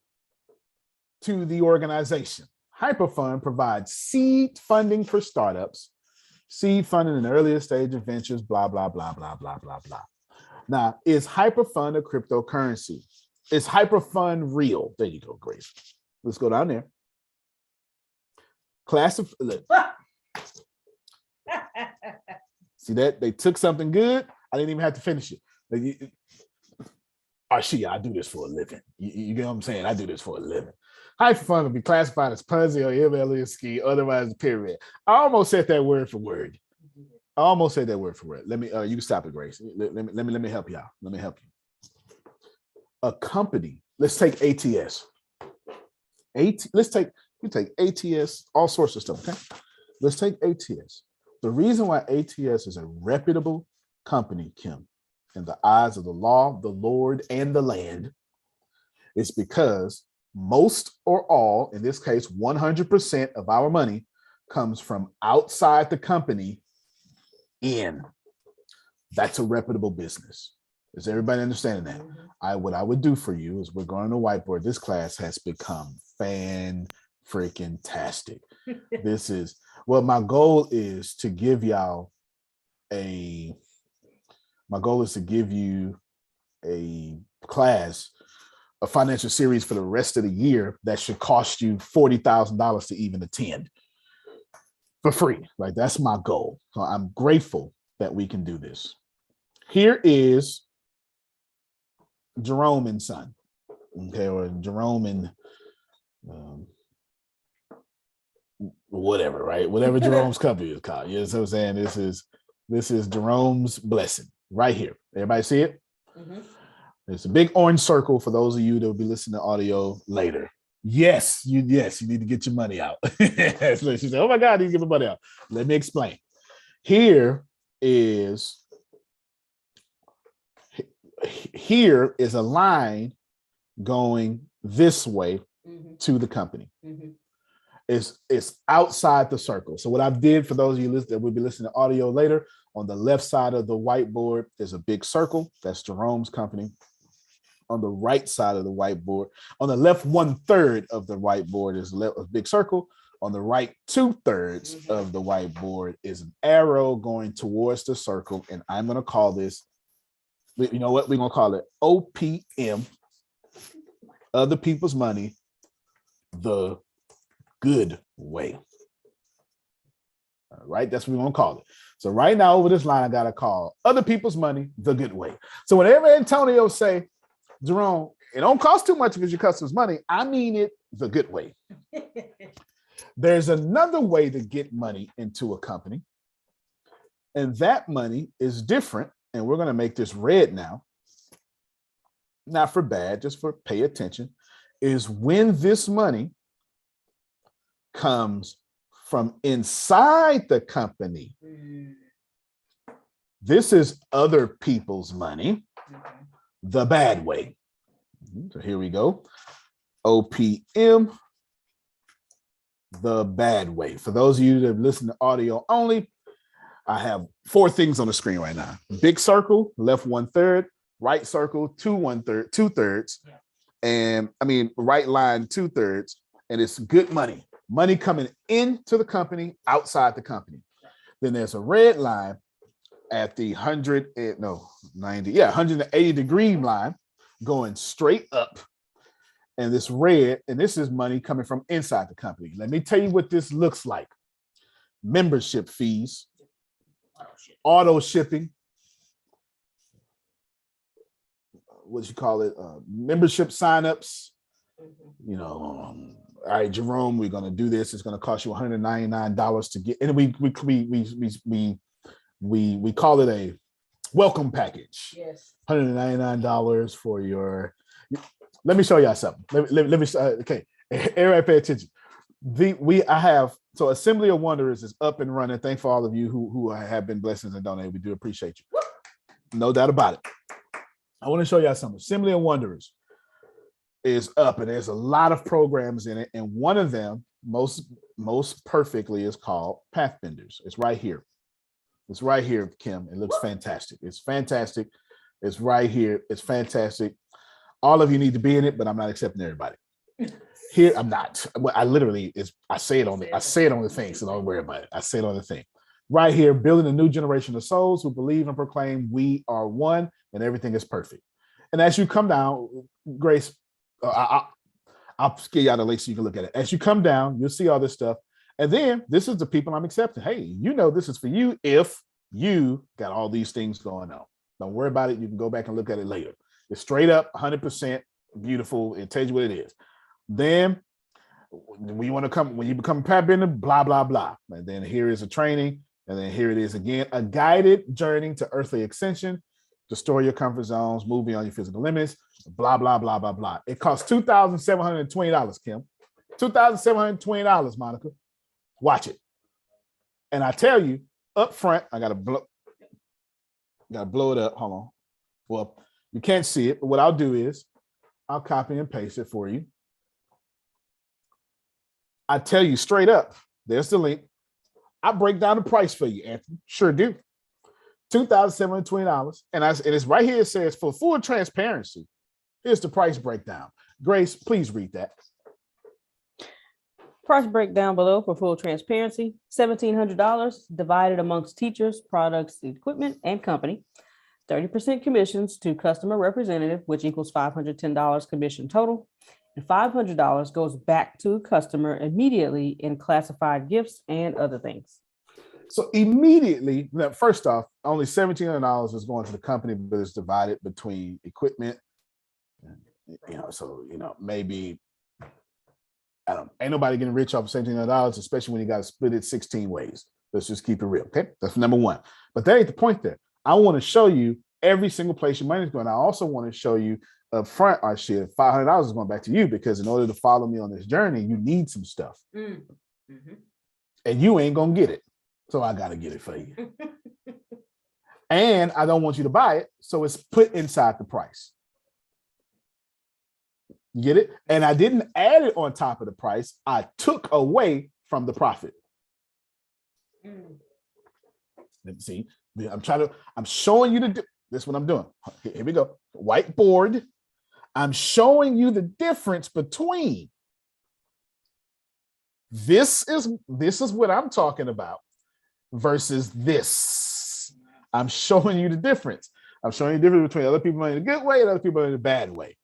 to the organization. Hyperfund provides seed funding for startups, seed funding in the earlier stage of ventures, blah, blah, blah, blah, blah, blah, blah. Now, is Hyperfund a cryptocurrency? Is Hyperfund real? There you go, Grace. Let's go down there. Look. See that? They took something good. I didn't even have to finish it. I do this for a living. You get what I'm saying? I do this for a living. Hyperfund will be classified as Ponzi or MLM, otherwise pyramid. I almost said that word for word. Let me. You can stop it, Grace. Let me help you out. Let me help you. A company. Let's take ATS. You take ATS, all sorts of stuff. Okay. Let's take ATS. The reason why ATS is a reputable company, Kim, in the eyes of the law, the Lord, and the land, is because most or all, in this case, 100% of our money comes from outside the company in. That's a reputable business. Is everybody understanding that? What I would do for you is we're going to whiteboard. This class has become fan-freaking-tastic. My goal is to give y'all a class, a financial series for the rest of the year that should cost you $40,000 to even attend for free. Like, that's my goal. So I'm grateful that we can do this. Here is Jerome and Son, okay, or Jerome and whatever, right? Whatever Jerome's company is called. You know what I'm saying? This is Jerome's blessing right here. Everybody see it? It's a big orange circle for those of you that will be listening to audio later. Yes, you need to get your money out. So she said, "Oh my God, I need to get my money out." Let me explain. Here is a line going this way to the company. It's outside the circle. So what I did for those of you that will be listening to audio later, on the left side of the whiteboard, there's a big circle. That's Jerome's company. On the right side of the whiteboard, on the left 1/3 of the whiteboard is a big circle. On the right 2/3 of the whiteboard is an arrow going towards the circle. And I'm going to call this, you know what? We're going to call it OPM, Other People's Money, the good way. All right, that's what we're going to call it. So right now over this line, I got to call Other People's Money the good way. So whenever Antonio say, "Jerome, it don't cost too much because your customers' money," I mean it the good way. There's another way to get money into a company, and that money is different. And we're going to make this red now, not for bad, just for pay attention, is when this money comes from inside the company. This is other people's money the bad way. So here we go. OPM, the bad way. For those of you that listen to audio only, I have 4 things on the screen right now. Big circle, left 1/3, right circle, 2/3, and right line 2/3, and it's good money. Money coming into the company, outside the company. Then there's a red line at the 180 degree line going straight up. And this red, and this is money coming from inside the company. Let me tell you what this looks like. Membership fees, auto shipping, membership signups. All right, Jerome, we're going to do this. It's going to cost you $199 to get, and we call it a welcome package. Yes. $199 for your. Let me show y'all something. Let me. Okay, everybody, pay attention. So Assembly of Wonders is up and running. Thanks for all of you who have been blessings and donated. We do appreciate you. No doubt about it. I want to show y'all something. Assembly of Wonders is up, and there's a lot of programs in it. And one of them, most most perfectly is called Pathbenders. It's right here. It's right here, Kim. It looks fantastic. It's fantastic. It's right here. It's fantastic. All of you need to be in it, but I'm not accepting everybody. Here, I'm not. I literally I say it on the thing, so don't worry about it. I say it on the thing. Right here, building a new generation of souls who believe and proclaim we are one and everything is perfect. And as you come down, Grace, I'll scale you out the link so you can look at it. As you come down, you'll see all this stuff. And then this is the people I'm accepting. Hey, you know this is for you if you got all these things going on. Don't worry about it. You can go back and look at it later. It's straight up 100% beautiful. It tells you what it is. Then when you become a pathbender, blah, blah, blah. And then here is a training. And then here it is again, a guided journey to earthly ascension, destroy your comfort zones, move beyond your physical limits, blah, blah, blah, blah, blah. It costs $2,720, Kim. $2,720, Monica. Watch it. And I tell you, up front, I gotta blow it up. Hold on. Well, you can't see it, but what I'll do is I'll copy and paste it for you. I tell you straight up, there's the link. I break down the price for you, Anthony. Sure do. $2,720. And it's right here. It says for full transparency, here's the price breakdown. Grace, please read that. Price breakdown below for full transparency, $1,700 divided amongst teachers, products, equipment, and company. 30% commissions to customer representative, which equals $510 commission total. And $500 goes back to customer immediately in classified gifts and other things. So immediately, first off, only $1,700 is going to the company, but it's divided between equipment. Maybe, ain't nobody getting rich off of $1,700, especially when you got to split it 16 ways. Let's just keep it real. Okay. That's number one. But that ain't the point there. I want to show you every single place your money is going. I also want to show you up front, $500 is going back to you because in order to follow me on this journey, you need some stuff. Mm-hmm. And you ain't going to get it. So I got to get it for you. And I don't want you to buy it. So it's put inside the price. You get it? And I didn't add it on top of the price. I took away from the profit. Let me see. I'm showing you this is what I'm doing. Here we go. Whiteboard. I'm showing you the difference between this is what I'm talking about versus this. I'm showing you the difference. I'm showing you the difference between other people in a good way and other people in a bad way.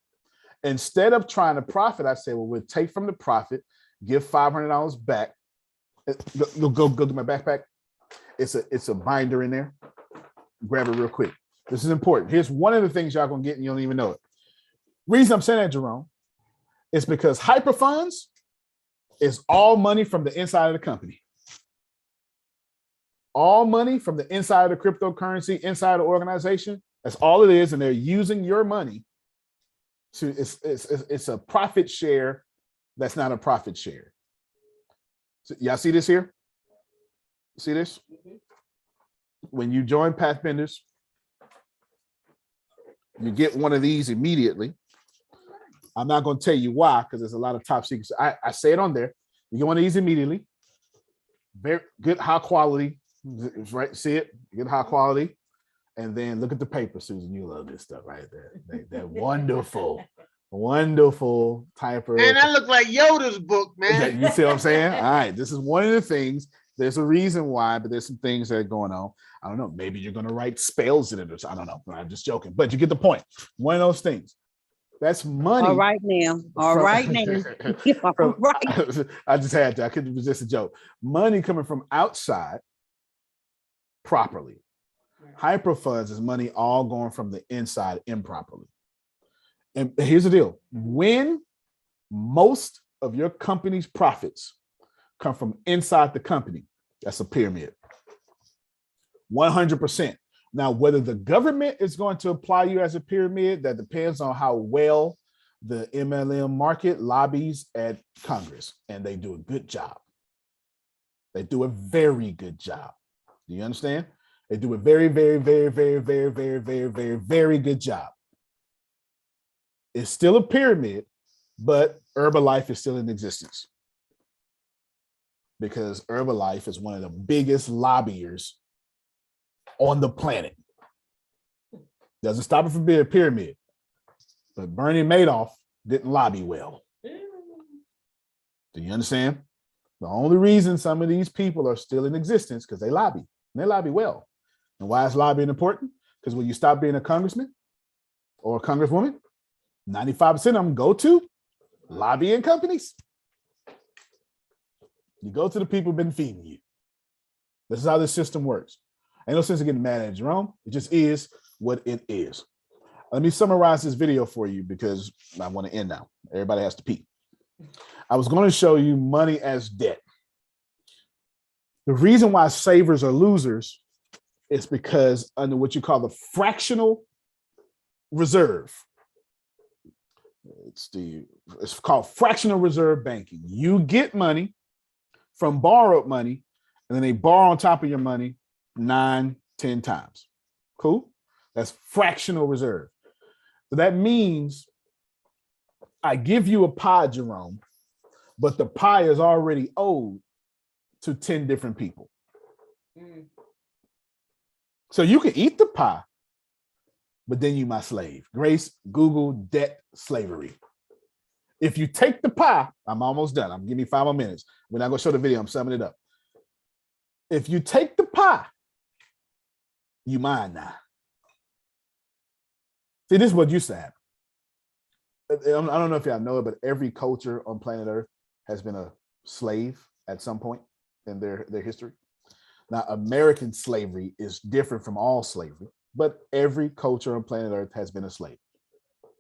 Instead of trying to profit, I say, well, we'll take from the profit, give $500 back. Go get my backpack. It's a binder in there. Grab it real quick. This is important. Here's one of the things y'all gonna get and you don't even know it. Reason I'm saying that, Jerome, is because hyperfunds is all money from the inside of the company. All money from the inside of the cryptocurrency, inside of the organization. That's all it is, and they're using your money to. It's a profit share. That's not a profit share. So y'all see this here? See this? When you join Pathbenders, you get one of these immediately. I'm not going to tell you why, because there's a lot of top secrets. I say it on there. You get one of these immediately. Very good, high quality. Right? See it? Good high quality. And then look at the paper, Susan. You love this stuff right there. That wonderful, wonderful typer. Man, that look like Yoda's book, man. You see what I'm saying? All right. This is one of the things. There's a reason why, but there's some things that are going on. I don't know. Maybe you're going to write spells in it or something. I don't know. I'm just joking. But you get the point. One of those things. That's money. All right now. All right now. All right. I just had to. I couldn't resist a joke. Money coming from outside properly. Hyper funds is money all going from the inside improperly. And here's the deal. When most of your company's profits come from inside the company, that's a pyramid. 100%. Now, whether the government is going to apply you as a pyramid, that depends on how well the MLM market lobbies at Congress, and they do a good job. They do a very good job. Do you understand? They do a very, very, very, very, very, very, very, very, very good job. It's still a pyramid, but Herbalife is still in existence. because Herbalife is one of the biggest lobbyers on the planet. Doesn't stop it from being a pyramid, but Bernie Madoff didn't lobby well. Do you understand? The only reason some of these people are still in existence because they lobby, and they lobby well. And why is lobbying important? Because when you stop being a congressman or a congresswoman, 95% of them go to lobbying companies. You go to the people who've been feeding you. This is how this system works. Ain't no sense in getting mad at Jerome. It just is what it is. Let me summarize this video for you because I want to end now. Everybody has to pee. I was going to show you money as debt. The reason why savers are losers is because under what you call the fractional reserve. It's called fractional reserve banking. You get money from borrowed money, and then they borrow on top of your money 9, 10 times. Cool? That's fractional reserve. So that means I give you a pie, Jerome, but the pie is already owed to 10 different people. So you can eat the pie, but then you my slave. Grace, Google debt slavery. If you take the pie, I'm almost done. I'm giving me 5 more minutes. We're not going to show the video. I'm summing it up. If you take the pie, you mine now. See, this is what used to happen. I don't know if y'all know it, but every culture on planet Earth has been a slave at some point in their history. Now, American slavery is different from all slavery, but every culture on planet Earth has been a slave.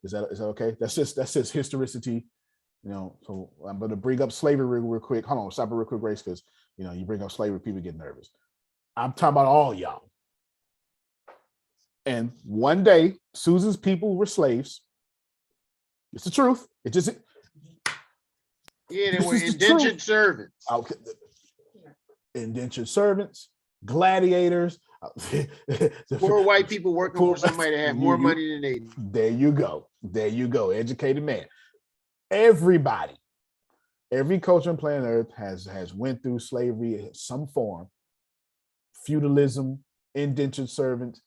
Is that okay? That's just historicity, you know. So I'm going to bring up slavery real quick. Hold on, stop it real quick, Grace, because you know you bring up slavery, people get nervous. I'm talking about all y'all. And one day, Susan's people were slaves. It's the truth. It just they were indentured servants. Okay. Indentured servants, gladiators. Poor white people working for somebody that had more money than they. There you go. There you go. Educated man. Everybody, every culture on planet Earth has went through slavery in some form. Feudalism, indentured servants,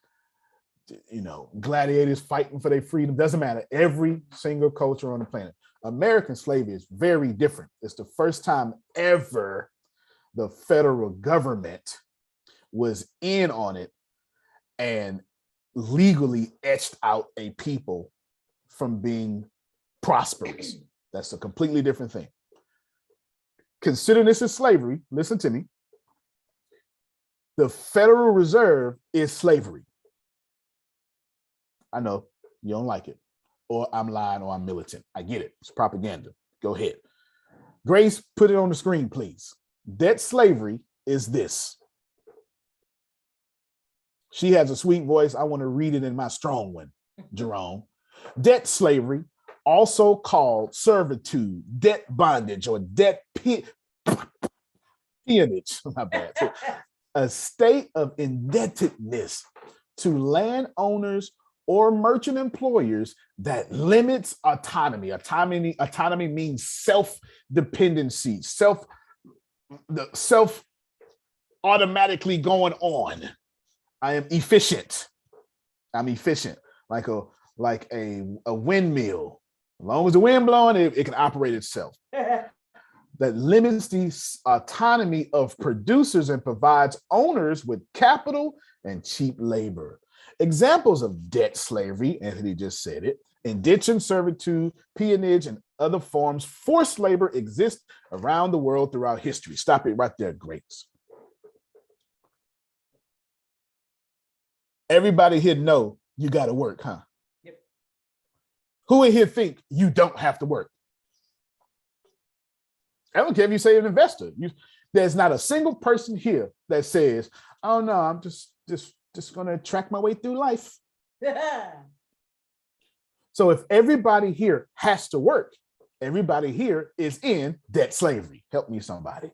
you know, gladiators fighting for their freedom. Doesn't matter. Every single culture on the planet. American slavery is very different. It's the first time ever the federal government was in on it and legally etched out a people from being prosperous. That's a completely different thing. Consider this as slavery. Listen to me. The Federal Reserve is slavery. I know you don't like it, or I'm lying, or I'm militant. I get it. It's propaganda. Go ahead. Grace, put it on the screen, please. Debt slavery is this. She has a sweet voice. I want to read it in my strong one, Jerome. Debt slavery, also called servitude, debt bondage, or debt peonage. Not bad. A state of indebtedness to landowners or merchant employers that limits autonomy. Autonomy means self-dependency, self automatically going on. I am efficient. I'm efficient, like a windmill. As long as the wind blowing, it can operate itself. That limits the autonomy of producers and provides owners with capital and cheap labor. Examples of debt slavery, Anthony just said it, indentured servitude, peonage, and other forms forced labor exist around the world throughout history. Stop it right there, Grace. Everybody here know you got to work, huh? Yep. Who in here think you don't have to work? I don't care if you say an investor. There's not a single person here that says, "Oh no, I'm just going to track my way through life." So if everybody here has to work, everybody here is in debt slavery. Help me, somebody.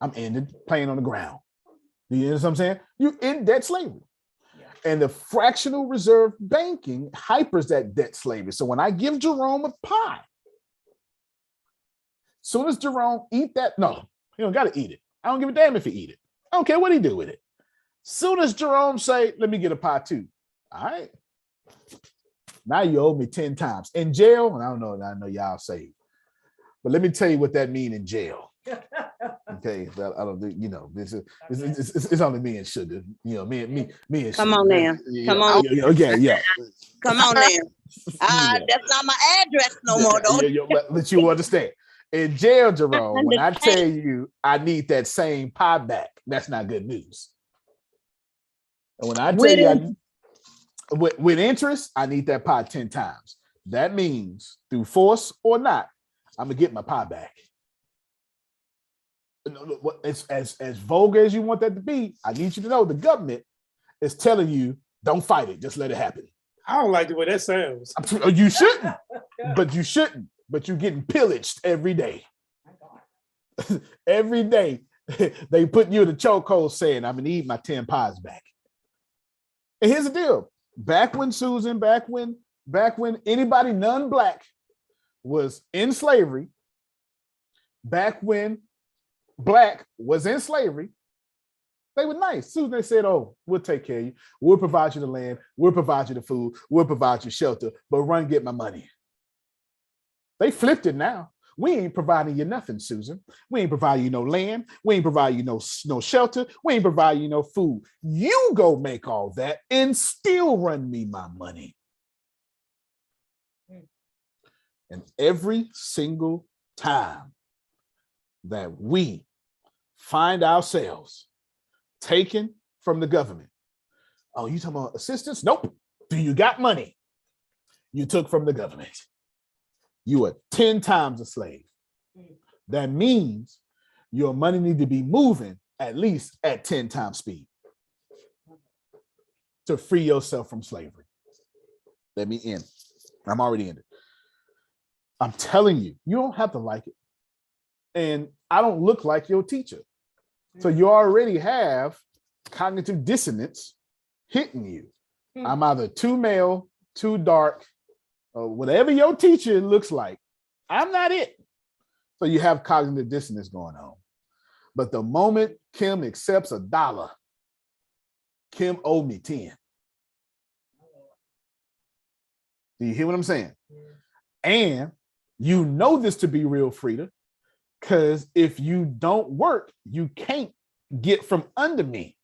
I'm ending playing on the ground. You know what I'm saying? You're in debt slavery. Yeah. And the fractional reserve banking hypers that debt slavery. So when I give Jerome a pie, soon as Jerome eat that, no, He don't got to eat it. I don't give a damn if he eat it. I don't care what he do with it. Soon as Jerome say, let me get a pie too. All right. Now you owe me 10 times. In jail, and I know y'all saved. But let me tell you what that mean in jail. Okay, I don't do, this is it's only me and Sugar. Me and Come Sugar. on now. Come on. Yeah. Come on now. That's not my address no more, though. But you understand. In jail, Jerome, when I tell you I need that same pie back, that's not good news. And when I tell you with interest, I need that pie 10 times. That means through force or not, I'm gonna get my pie back. As vulgar as you want that to be, I need you to know the government is telling you, don't fight it, just let it happen. I don't like the way that sounds. You shouldn't, but you shouldn't. But you're getting pillaged every day. Every day, they put you in the chokehold saying, I'm gonna need my 10 pies back. And here's the deal. Back when anybody non-black was in slavery, back when black was in slavery, they were nice. Soon they said, oh, we'll take care of you. We'll provide you the land. We'll provide you the food. We'll provide you shelter, but run, get my money. They flipped it now. We ain't providing you nothing, Susan. We ain't providing you no land. We ain't providing you no shelter. We ain't providing you no food. You go make all that and still run me my money. And every single time that we find ourselves taken from the government, oh, you talking about assistance? Nope. Do you got money? You took from the government. You are 10 times a slave. That means your money need to be moving at least at 10 times speed to free yourself from slavery. Let me end. I'm already in it. I'm telling you, you don't have to like it. And I don't look like your teacher. So you already have cognitive dissonance hitting you. I'm either too male, too dark, or whatever your teacher looks like. I'm not it. So you have cognitive dissonance going on. But the moment Kim accepts $1, Kim owed me 10. Do you hear what I'm saying? And you know this to be real, Frida, because if you don't work, you can't get from under me.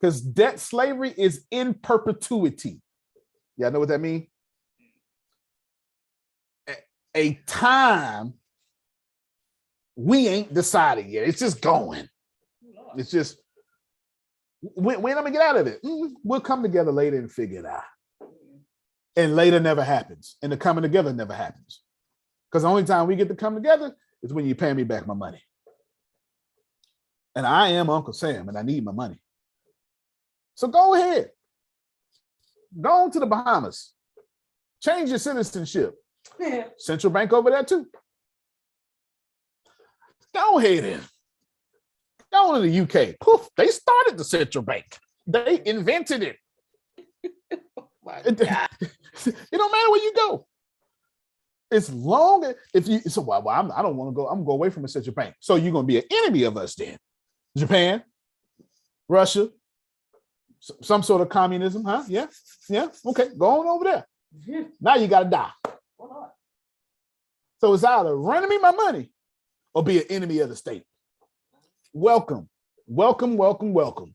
Because debt slavery is in perpetuity. Y'all know what that means? A time we ain't decided yet. It's just going. It's just, when I'm gonna get out of it? We'll come together later and figure it out. And later never happens. And the coming together never happens. Because the only time we get to come together is when you pay me back my money. And I am Uncle Sam and I need my money. So go ahead. Go on to the Bahamas. Change your citizenship. Central bank over there too. Go ahead and go to the UK. Poof, they started the central bank. They invented it. It don't matter where you go. As long as if you so well, I don't want to go. I'm going away from the central bank. So you're going to be an enemy of us then. Japan, Russia, some sort of communism, huh? Yeah. Okay, go on over there. Now you got to die. So it's either running me my money or be an enemy of the state. Welcome to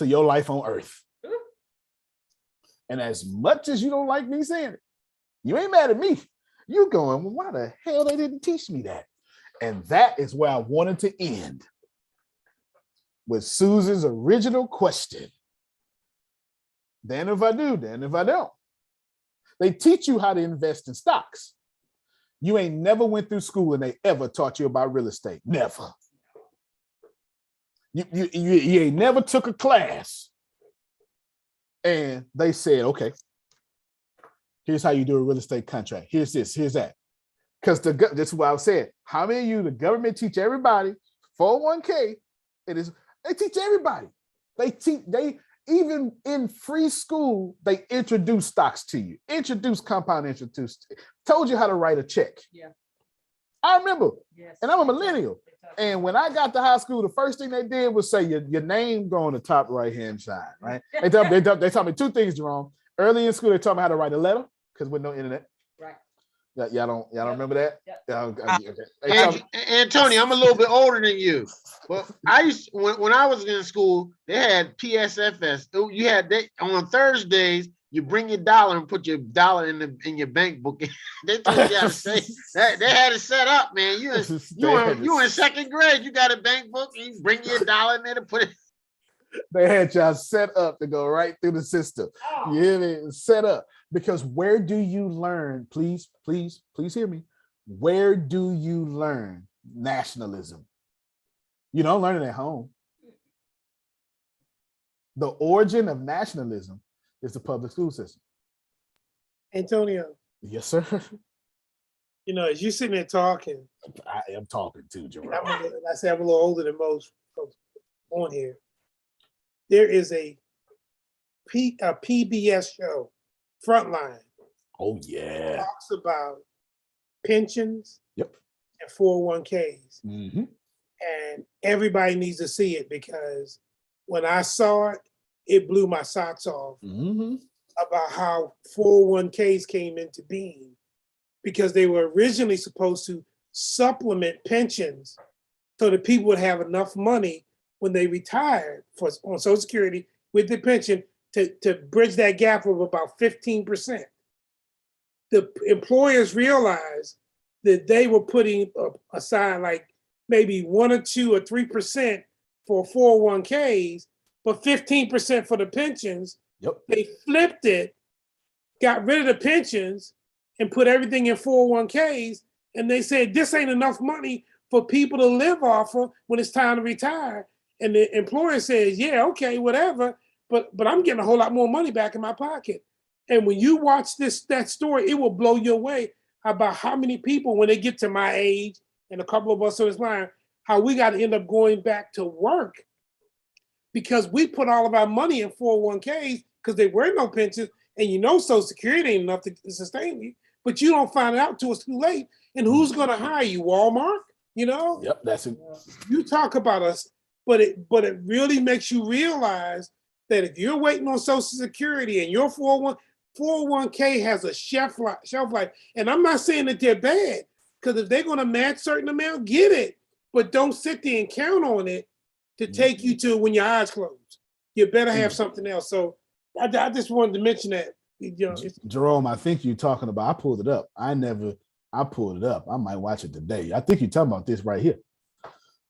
your life on earth. And as much as you don't like me saying it, you ain't mad at me. You going, well, why the hell they didn't teach me that? And that is where I wanted to end with Susan's original question. Then if I do, then if I don't. They teach you how to invest in stocks. You ain't never went through school and they ever taught you about real estate. Never. You ain't never took a class and they said, okay, here's how you do a real estate contract. Here's this, here's that. Because this is what I was saying. How many of you, the government teach everybody, 401k, they teach everybody. They even in free school, they introduce stocks to you, introduce compound interest, told you how to write a check. Yeah. I remember. And I'm a millennial. And when I got to high school, the first thing they did was say your name go on the top right-hand side, right? They taught me two things, Jerome. Early in school, they taught me how to write a letter because with no internet. Right. Y'all don't remember that? Antonio, I'm a little bit older than you. Well, I used when I was in school, they had PSFS. You had on Thursdays. You bring your dollar and put your dollar in your bank book. They told you how to say that. They had it set up, man. You in second grade. You got a bank book and you bring your dollar in there to put it. They had y'all set up to go right through the system. You hear me? Set up. Because where do you learn? Please hear me. Where do you learn nationalism? You don't learn it at home. The origin of nationalism is the public school system. Antonio. Yes, sir. You know, as you sitting there talking, I am talking too, Jerome. I say I'm a little older than most folks on here. There is a PBS show, Frontline. Oh yeah. Talks about pensions. Yep. And 401ks. Mm-hmm. And everybody needs to see it because when I saw it, it blew my socks off about how 401ks came into being because they were originally supposed to supplement pensions so that people would have enough money when they retired on Social Security with the pension to bridge that gap of about 15%. The employers realized that they were putting aside like maybe 1 or 2 or 3% for 401ks, but 15% for the pensions. Yep. They flipped it, got rid of the pensions, and put everything in 401ks. And they said, this ain't enough money for people to live off of when it's time to retire. And the employer says, yeah, okay, whatever, but I'm getting a whole lot more money back in my pocket. And when you watch that story, it will blow you away about how many people, when they get to my age, and a couple of us on this line, how we got to end up going back to work because we put all of our money in 401ks because there were no pensions, and you know Social Security ain't enough to sustain you, but you don't find it out till it's too late. And who's going to hire you? Walmart? You know? Yep, that's it. You talk about us, but it really makes you realize that if you're waiting on Social Security and your 401k has a shelf life, and I'm not saying that they're bad, because if they're going to match certain amount, get it, but don't sit there and count on it to take you to when your eyes close. You better have something else. So I just wanted to mention that. You know, Jerome, I think you're talking about, I pulled it up. I pulled it up. I might watch it today. I think you're talking about this right here.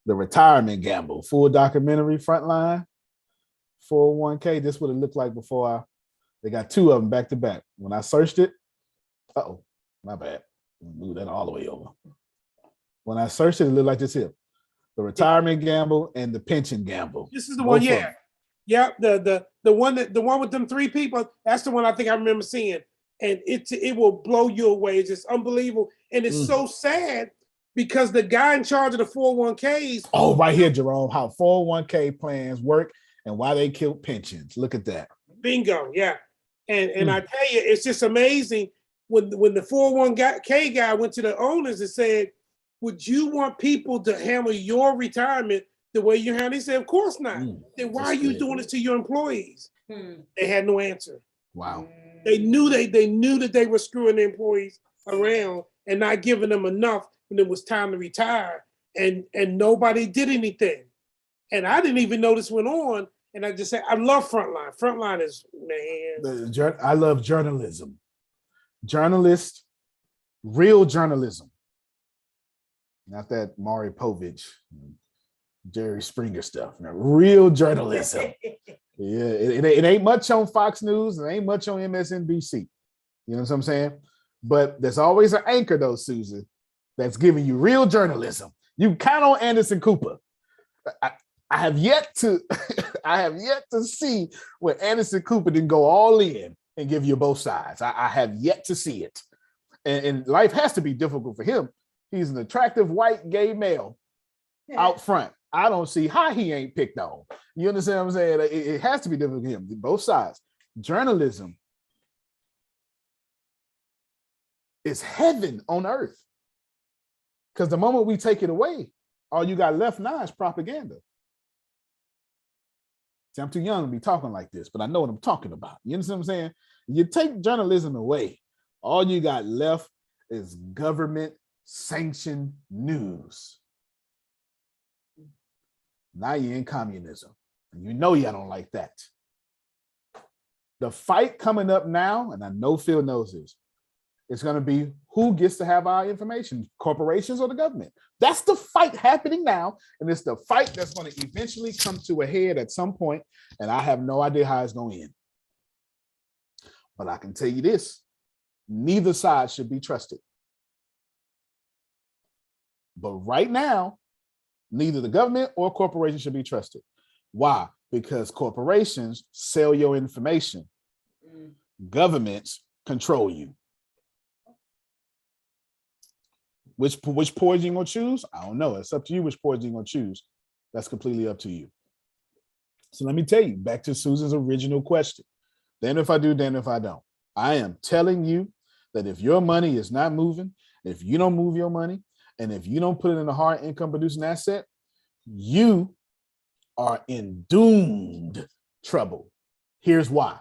The retirement gamble, full documentary, Frontline, 401k. This would have looked like before they got two of them back to back. When I searched it, my bad. Move that all the way over. When I searched it, it looked like this here. The retirement gamble and the pension gamble. This is the one, yeah. Yeah, the one with them 3 people, that's the one I think I remember seeing. And it will blow you away. It's just unbelievable. And it's so sad because the guy in charge of the 401ks. Oh, right here, Jerome, how 401k plans work and why they kill pensions. Look at that. Bingo, yeah. And I tell you, it's just amazing when the 401k guy went to the owners and said, would you want people to handle your retirement the way you handle it? He said, of course not. Then why are you doing this to your employees? They had no answer. Wow. They knew that they were screwing the employees around and not giving them enough when it was time to retire. And nobody did anything. And I didn't even know this went on. And I just said, I love Frontline. Frontline is, man. I love journalism. Journalist, real journalism. Not that Maury Povich, Jerry Springer stuff. Now, real journalism. Yeah, it ain't much on Fox News. It ain't much on MSNBC. You know what I'm saying? But there's always an anchor, though, Susan, that's giving you real journalism. You count on Anderson Cooper. I have yet to see where Anderson Cooper didn't go all in and give you both sides. I have yet to see it. And life has to be difficult for him. He's an attractive white gay male out front. I don't see how he ain't picked on. You understand what I'm saying? It has to be difficult for him, both sides. Journalism is heaven on earth. Because the moment we take it away, all you got left now is propaganda. See, I'm too young to be talking like this, but I know what I'm talking about. You understand what I'm saying? You take journalism away, all you got left is government sanctioned news. Now you're in communism. And you know y'all don't like that. The fight coming up now, and I know Phil knows this, it's going to be who gets to have our information, corporations or the government. That's the fight happening now. And it's the fight that's going to eventually come to a head at some point, and I have no idea how it's going to end. But I can tell you this, neither side should be trusted. But right now, neither the government or corporations should be trusted. Why? Because corporations sell your information. Governments control you. Which poison you gonna choose? I don't know. It's up to you which poison you're gonna choose. That's completely up to you. So let me tell you, back to Susan's original question. Then if I do, then if I don't. I am telling you that if your money is not moving, if you don't move your money, and if you don't put it in a hard income producing asset, you are in doomed trouble. Here's why.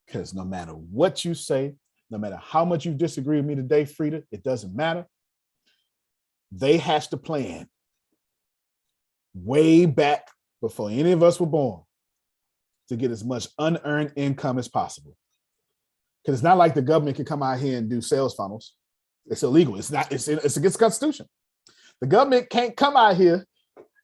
Because no matter what you say, no matter how much you disagree with me today, Frida, it doesn't matter. They hatched a plan way back before any of us were born to get as much unearned income as possible. Because it's not like the government can come out here and do sales funnels. It's illegal. It's against the Constitution. The government can't come out here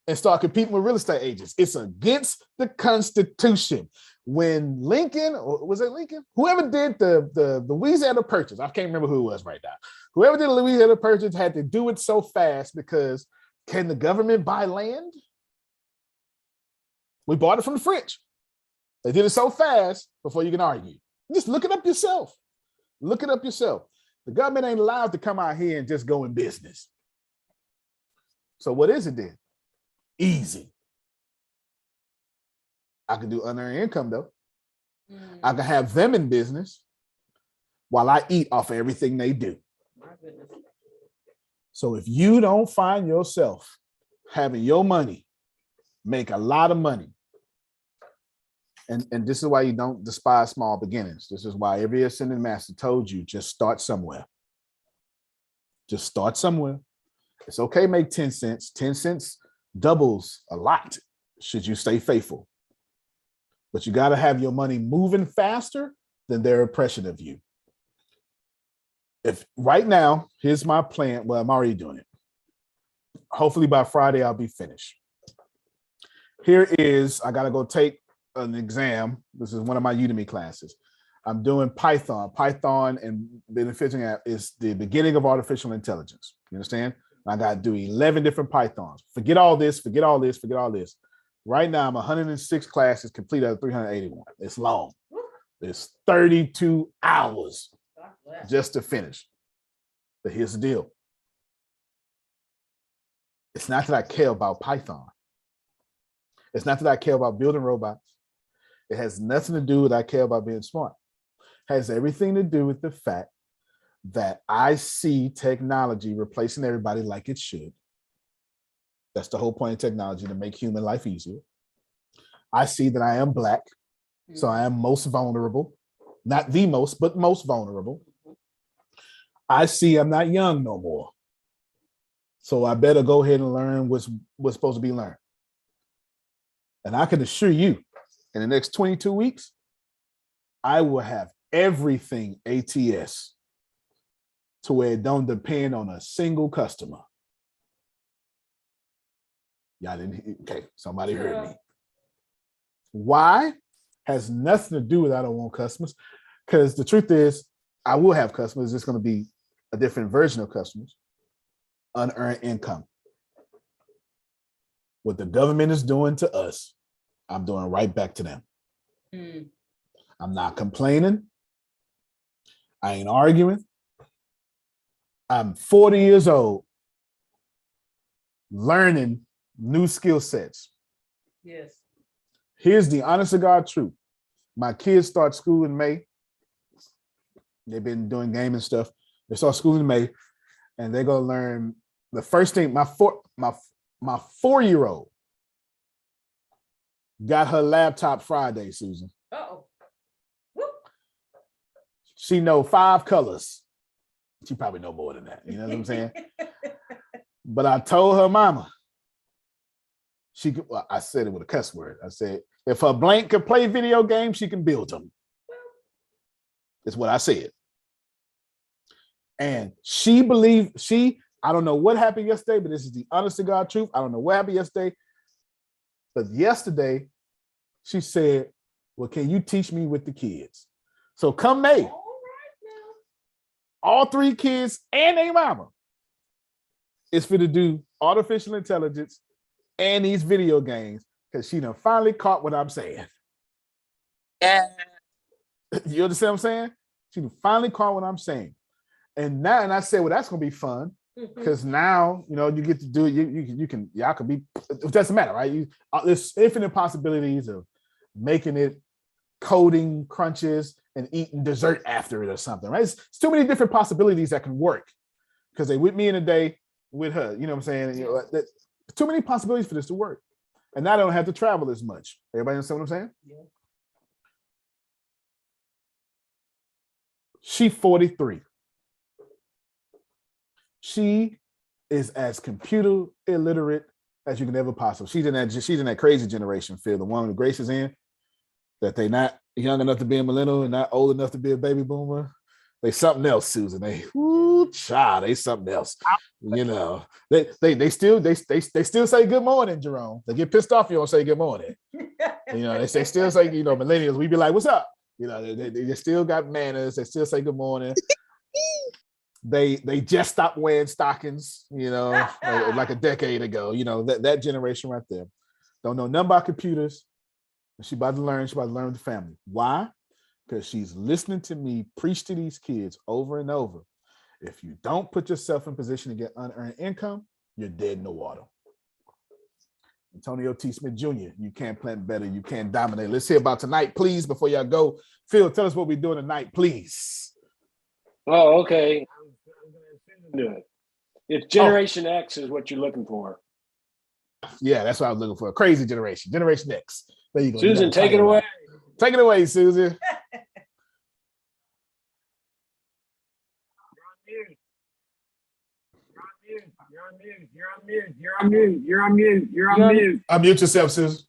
and start competing with real estate agents. It's against the Constitution. When Lincoln, or was it Lincoln? Whoever did the Louisiana Purchase, I can't remember who it was right now. Whoever did the Louisiana Purchase had to do it so fast because can the government buy land? We bought it from the French. They did it so fast before you can argue. Just look it up yourself. Look it up yourself. The government ain't allowed to come out here and just go in business. So what is it then? Easy. I can do unearned income though. I can have them in business while I eat off of everything they do. So if you don't find yourself having your money make a lot of money, and this is why you don't despise small beginnings. This is why every ascending master told you, just start somewhere. Just start somewhere. It's okay, make 10 cents. 10 cents doubles a lot should you stay faithful. But you got to have your money moving faster than their oppression of you. If right now, here's my plan. Well, I'm already doing it. Hopefully by Friday, I'll be finished. Here is, I got to go take an exam. This is one of my Udemy classes. I'm doing Python. Python and benefiting is the beginning of artificial intelligence. You understand? I got to do 11 different Pythons. Forget all this, forget all this, forget all this. Right now, I'm 106 classes complete out of 381. It's long. It's 32 hours just to finish. But here's the deal. It's not that I care about Python. It's not that I care about building robots. It has nothing to do with I care about being smart. It has everything to do with the fact that I see technology replacing everybody like it should. That's the whole point of technology, to make human life easier. I see that I am Black, so I am most vulnerable. Not the most, but most vulnerable. I see I'm not young no more. So I better go ahead and learn what's supposed to be learned. And I can assure you, in the next 22 weeks, I will have everything ATS to where it don't depend on a single customer. Y'all didn't, okay, somebody heard me. Why? Has nothing to do with I don't want customers, because the truth is I will have customers. It's going to be a different version of customers. Unearned income. What the government is doing to us, I'm doing right back to them. I'm not complaining. I ain't arguing. I'm 40 years old, learning new skill sets. Yes. Here's the honest to God truth. My kids start school in May. They've been doing gaming stuff. They start school in May, and they're going to learn the first thing my 4-year-old got her laptop Friday, Susan. Uh-oh. She know 5 colors. She probably know more than that. You know what I'm saying? But I told her mama, she could, well, I said it with a cuss word. I said, if her blank could play video games, she can build them. That's what I said. And she believed, I don't know what happened yesterday, but this is the honest to God truth. I don't know what happened yesterday. But yesterday, she said, well, can you teach me with the kids? So come May, all 3 kids and their mama is for to do artificial intelligence and these video games because she done finally caught what I'm saying. Yeah. You understand what I'm saying? She done finally caught what I'm saying. And now, and I said, well, that's gonna be fun because now you know you get to do it. Y'all can be. It doesn't matter, right? There's infinite possibilities of making it coding crunches and eating dessert after it or something, right? It's too many different possibilities that can work because they with me in a day with her. You know what I'm saying? You know, there's too many possibilities for this to work, and now I don't have to travel as much. Everybody understand what I'm saying? Yeah. She 43. She is as computer illiterate as you can ever possibly. She's in that crazy generation, Phil, the one that Grace is in, that they not young enough to be a millennial and not old enough to be a baby boomer. They something else, Susan. They something else. You know, they still say good morning, Jerome. They get pissed off if you don't say good morning. You know, they still say, you know, millennials, we be like, what's up? You know, they still got manners, they still say good morning. They just stopped wearing stockings, you know, like a decade ago. You know, that generation right there. Don't know nothing about computers. She's about to learn with the family. Why? Because she's listening to me preach to these kids over and over. If you don't put yourself in position to get unearned income, you're dead in the water. Antonio T. Smith Jr., you can't plan better, you can't dominate. Let's hear about tonight, please, before y'all go. Phil, tell us what we're doing tonight, please. Oh, okay. I'm going to if Generation X is what you're looking for. Yeah, that's what I was looking for. A crazy generation. Generation X. There you go. Susan, take it away. Take it away, Susan. You're on mute. Unmute yourself, Susan.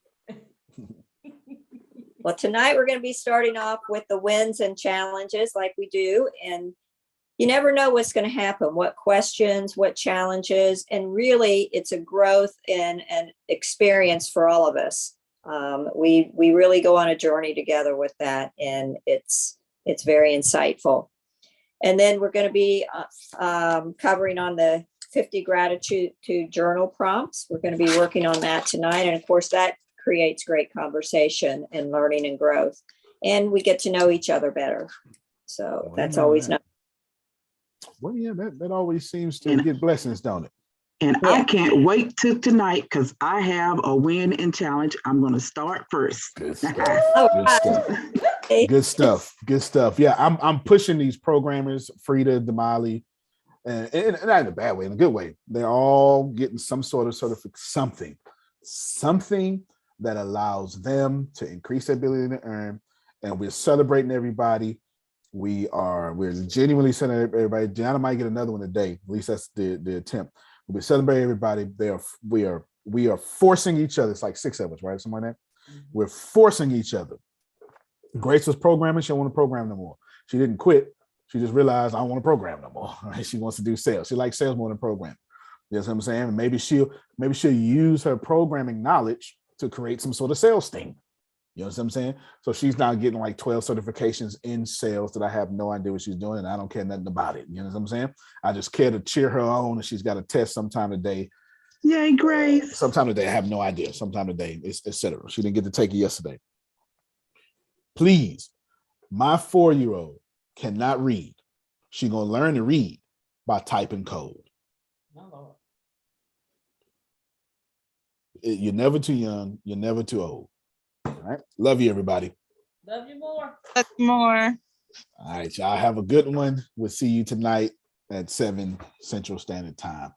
Well, tonight we're going to be starting off with the wins and challenges like we do. And you never know what's going to happen, what questions, what challenges, and really it's a growth and an experience for all of us. We really go on a journey together with that, and it's very insightful. And then we're going to be covering on the 50 gratitude journal prompts. We're going to be working on that tonight. And of course, that creates great conversation and learning and growth. And we get to know each other better. So that's always nice. Well, yeah, that always seems to get blessings, don't it? And I can't wait till tonight because I have a win and challenge. I'm going to start first. Good stuff. Good stuff. Good stuff. Yeah, I'm pushing these programmers, Frida, Damali, and not in a bad way, in a good way. They're all getting some sort of something that allows them to increase their ability to earn. And we're celebrating everybody. We're genuinely celebrating everybody. Gianna might get another one today. At least that's the attempt. We celebrate everybody. We are forcing each other. It's like 6 of us, right? Something like that. We're forcing each other. Grace was programming. She don't want to program no more. She didn't quit. She just realized I don't want to program no more. Right? She wants to do sales. She likes sales more than programming. You know what I'm saying? And maybe she'll use her programming knowledge to create some sort of sales thing. You know what I'm saying? So she's now getting like 12 certifications in sales that I have no idea what she's doing, and I don't care nothing about it. You know what I'm saying? I just care to cheer her on, and she's got a test sometime today. Yay, Grace. Sometime today, I have no idea. Sometime today, etc. She didn't get to take it yesterday. Please, my 4-year-old cannot read. She's gonna learn to read by typing code. You're never too young. You're never too old. All right. Love you, everybody. Love you more. Love you more. All right, y'all have a good one. We'll see you tonight at 7 Central Standard Time.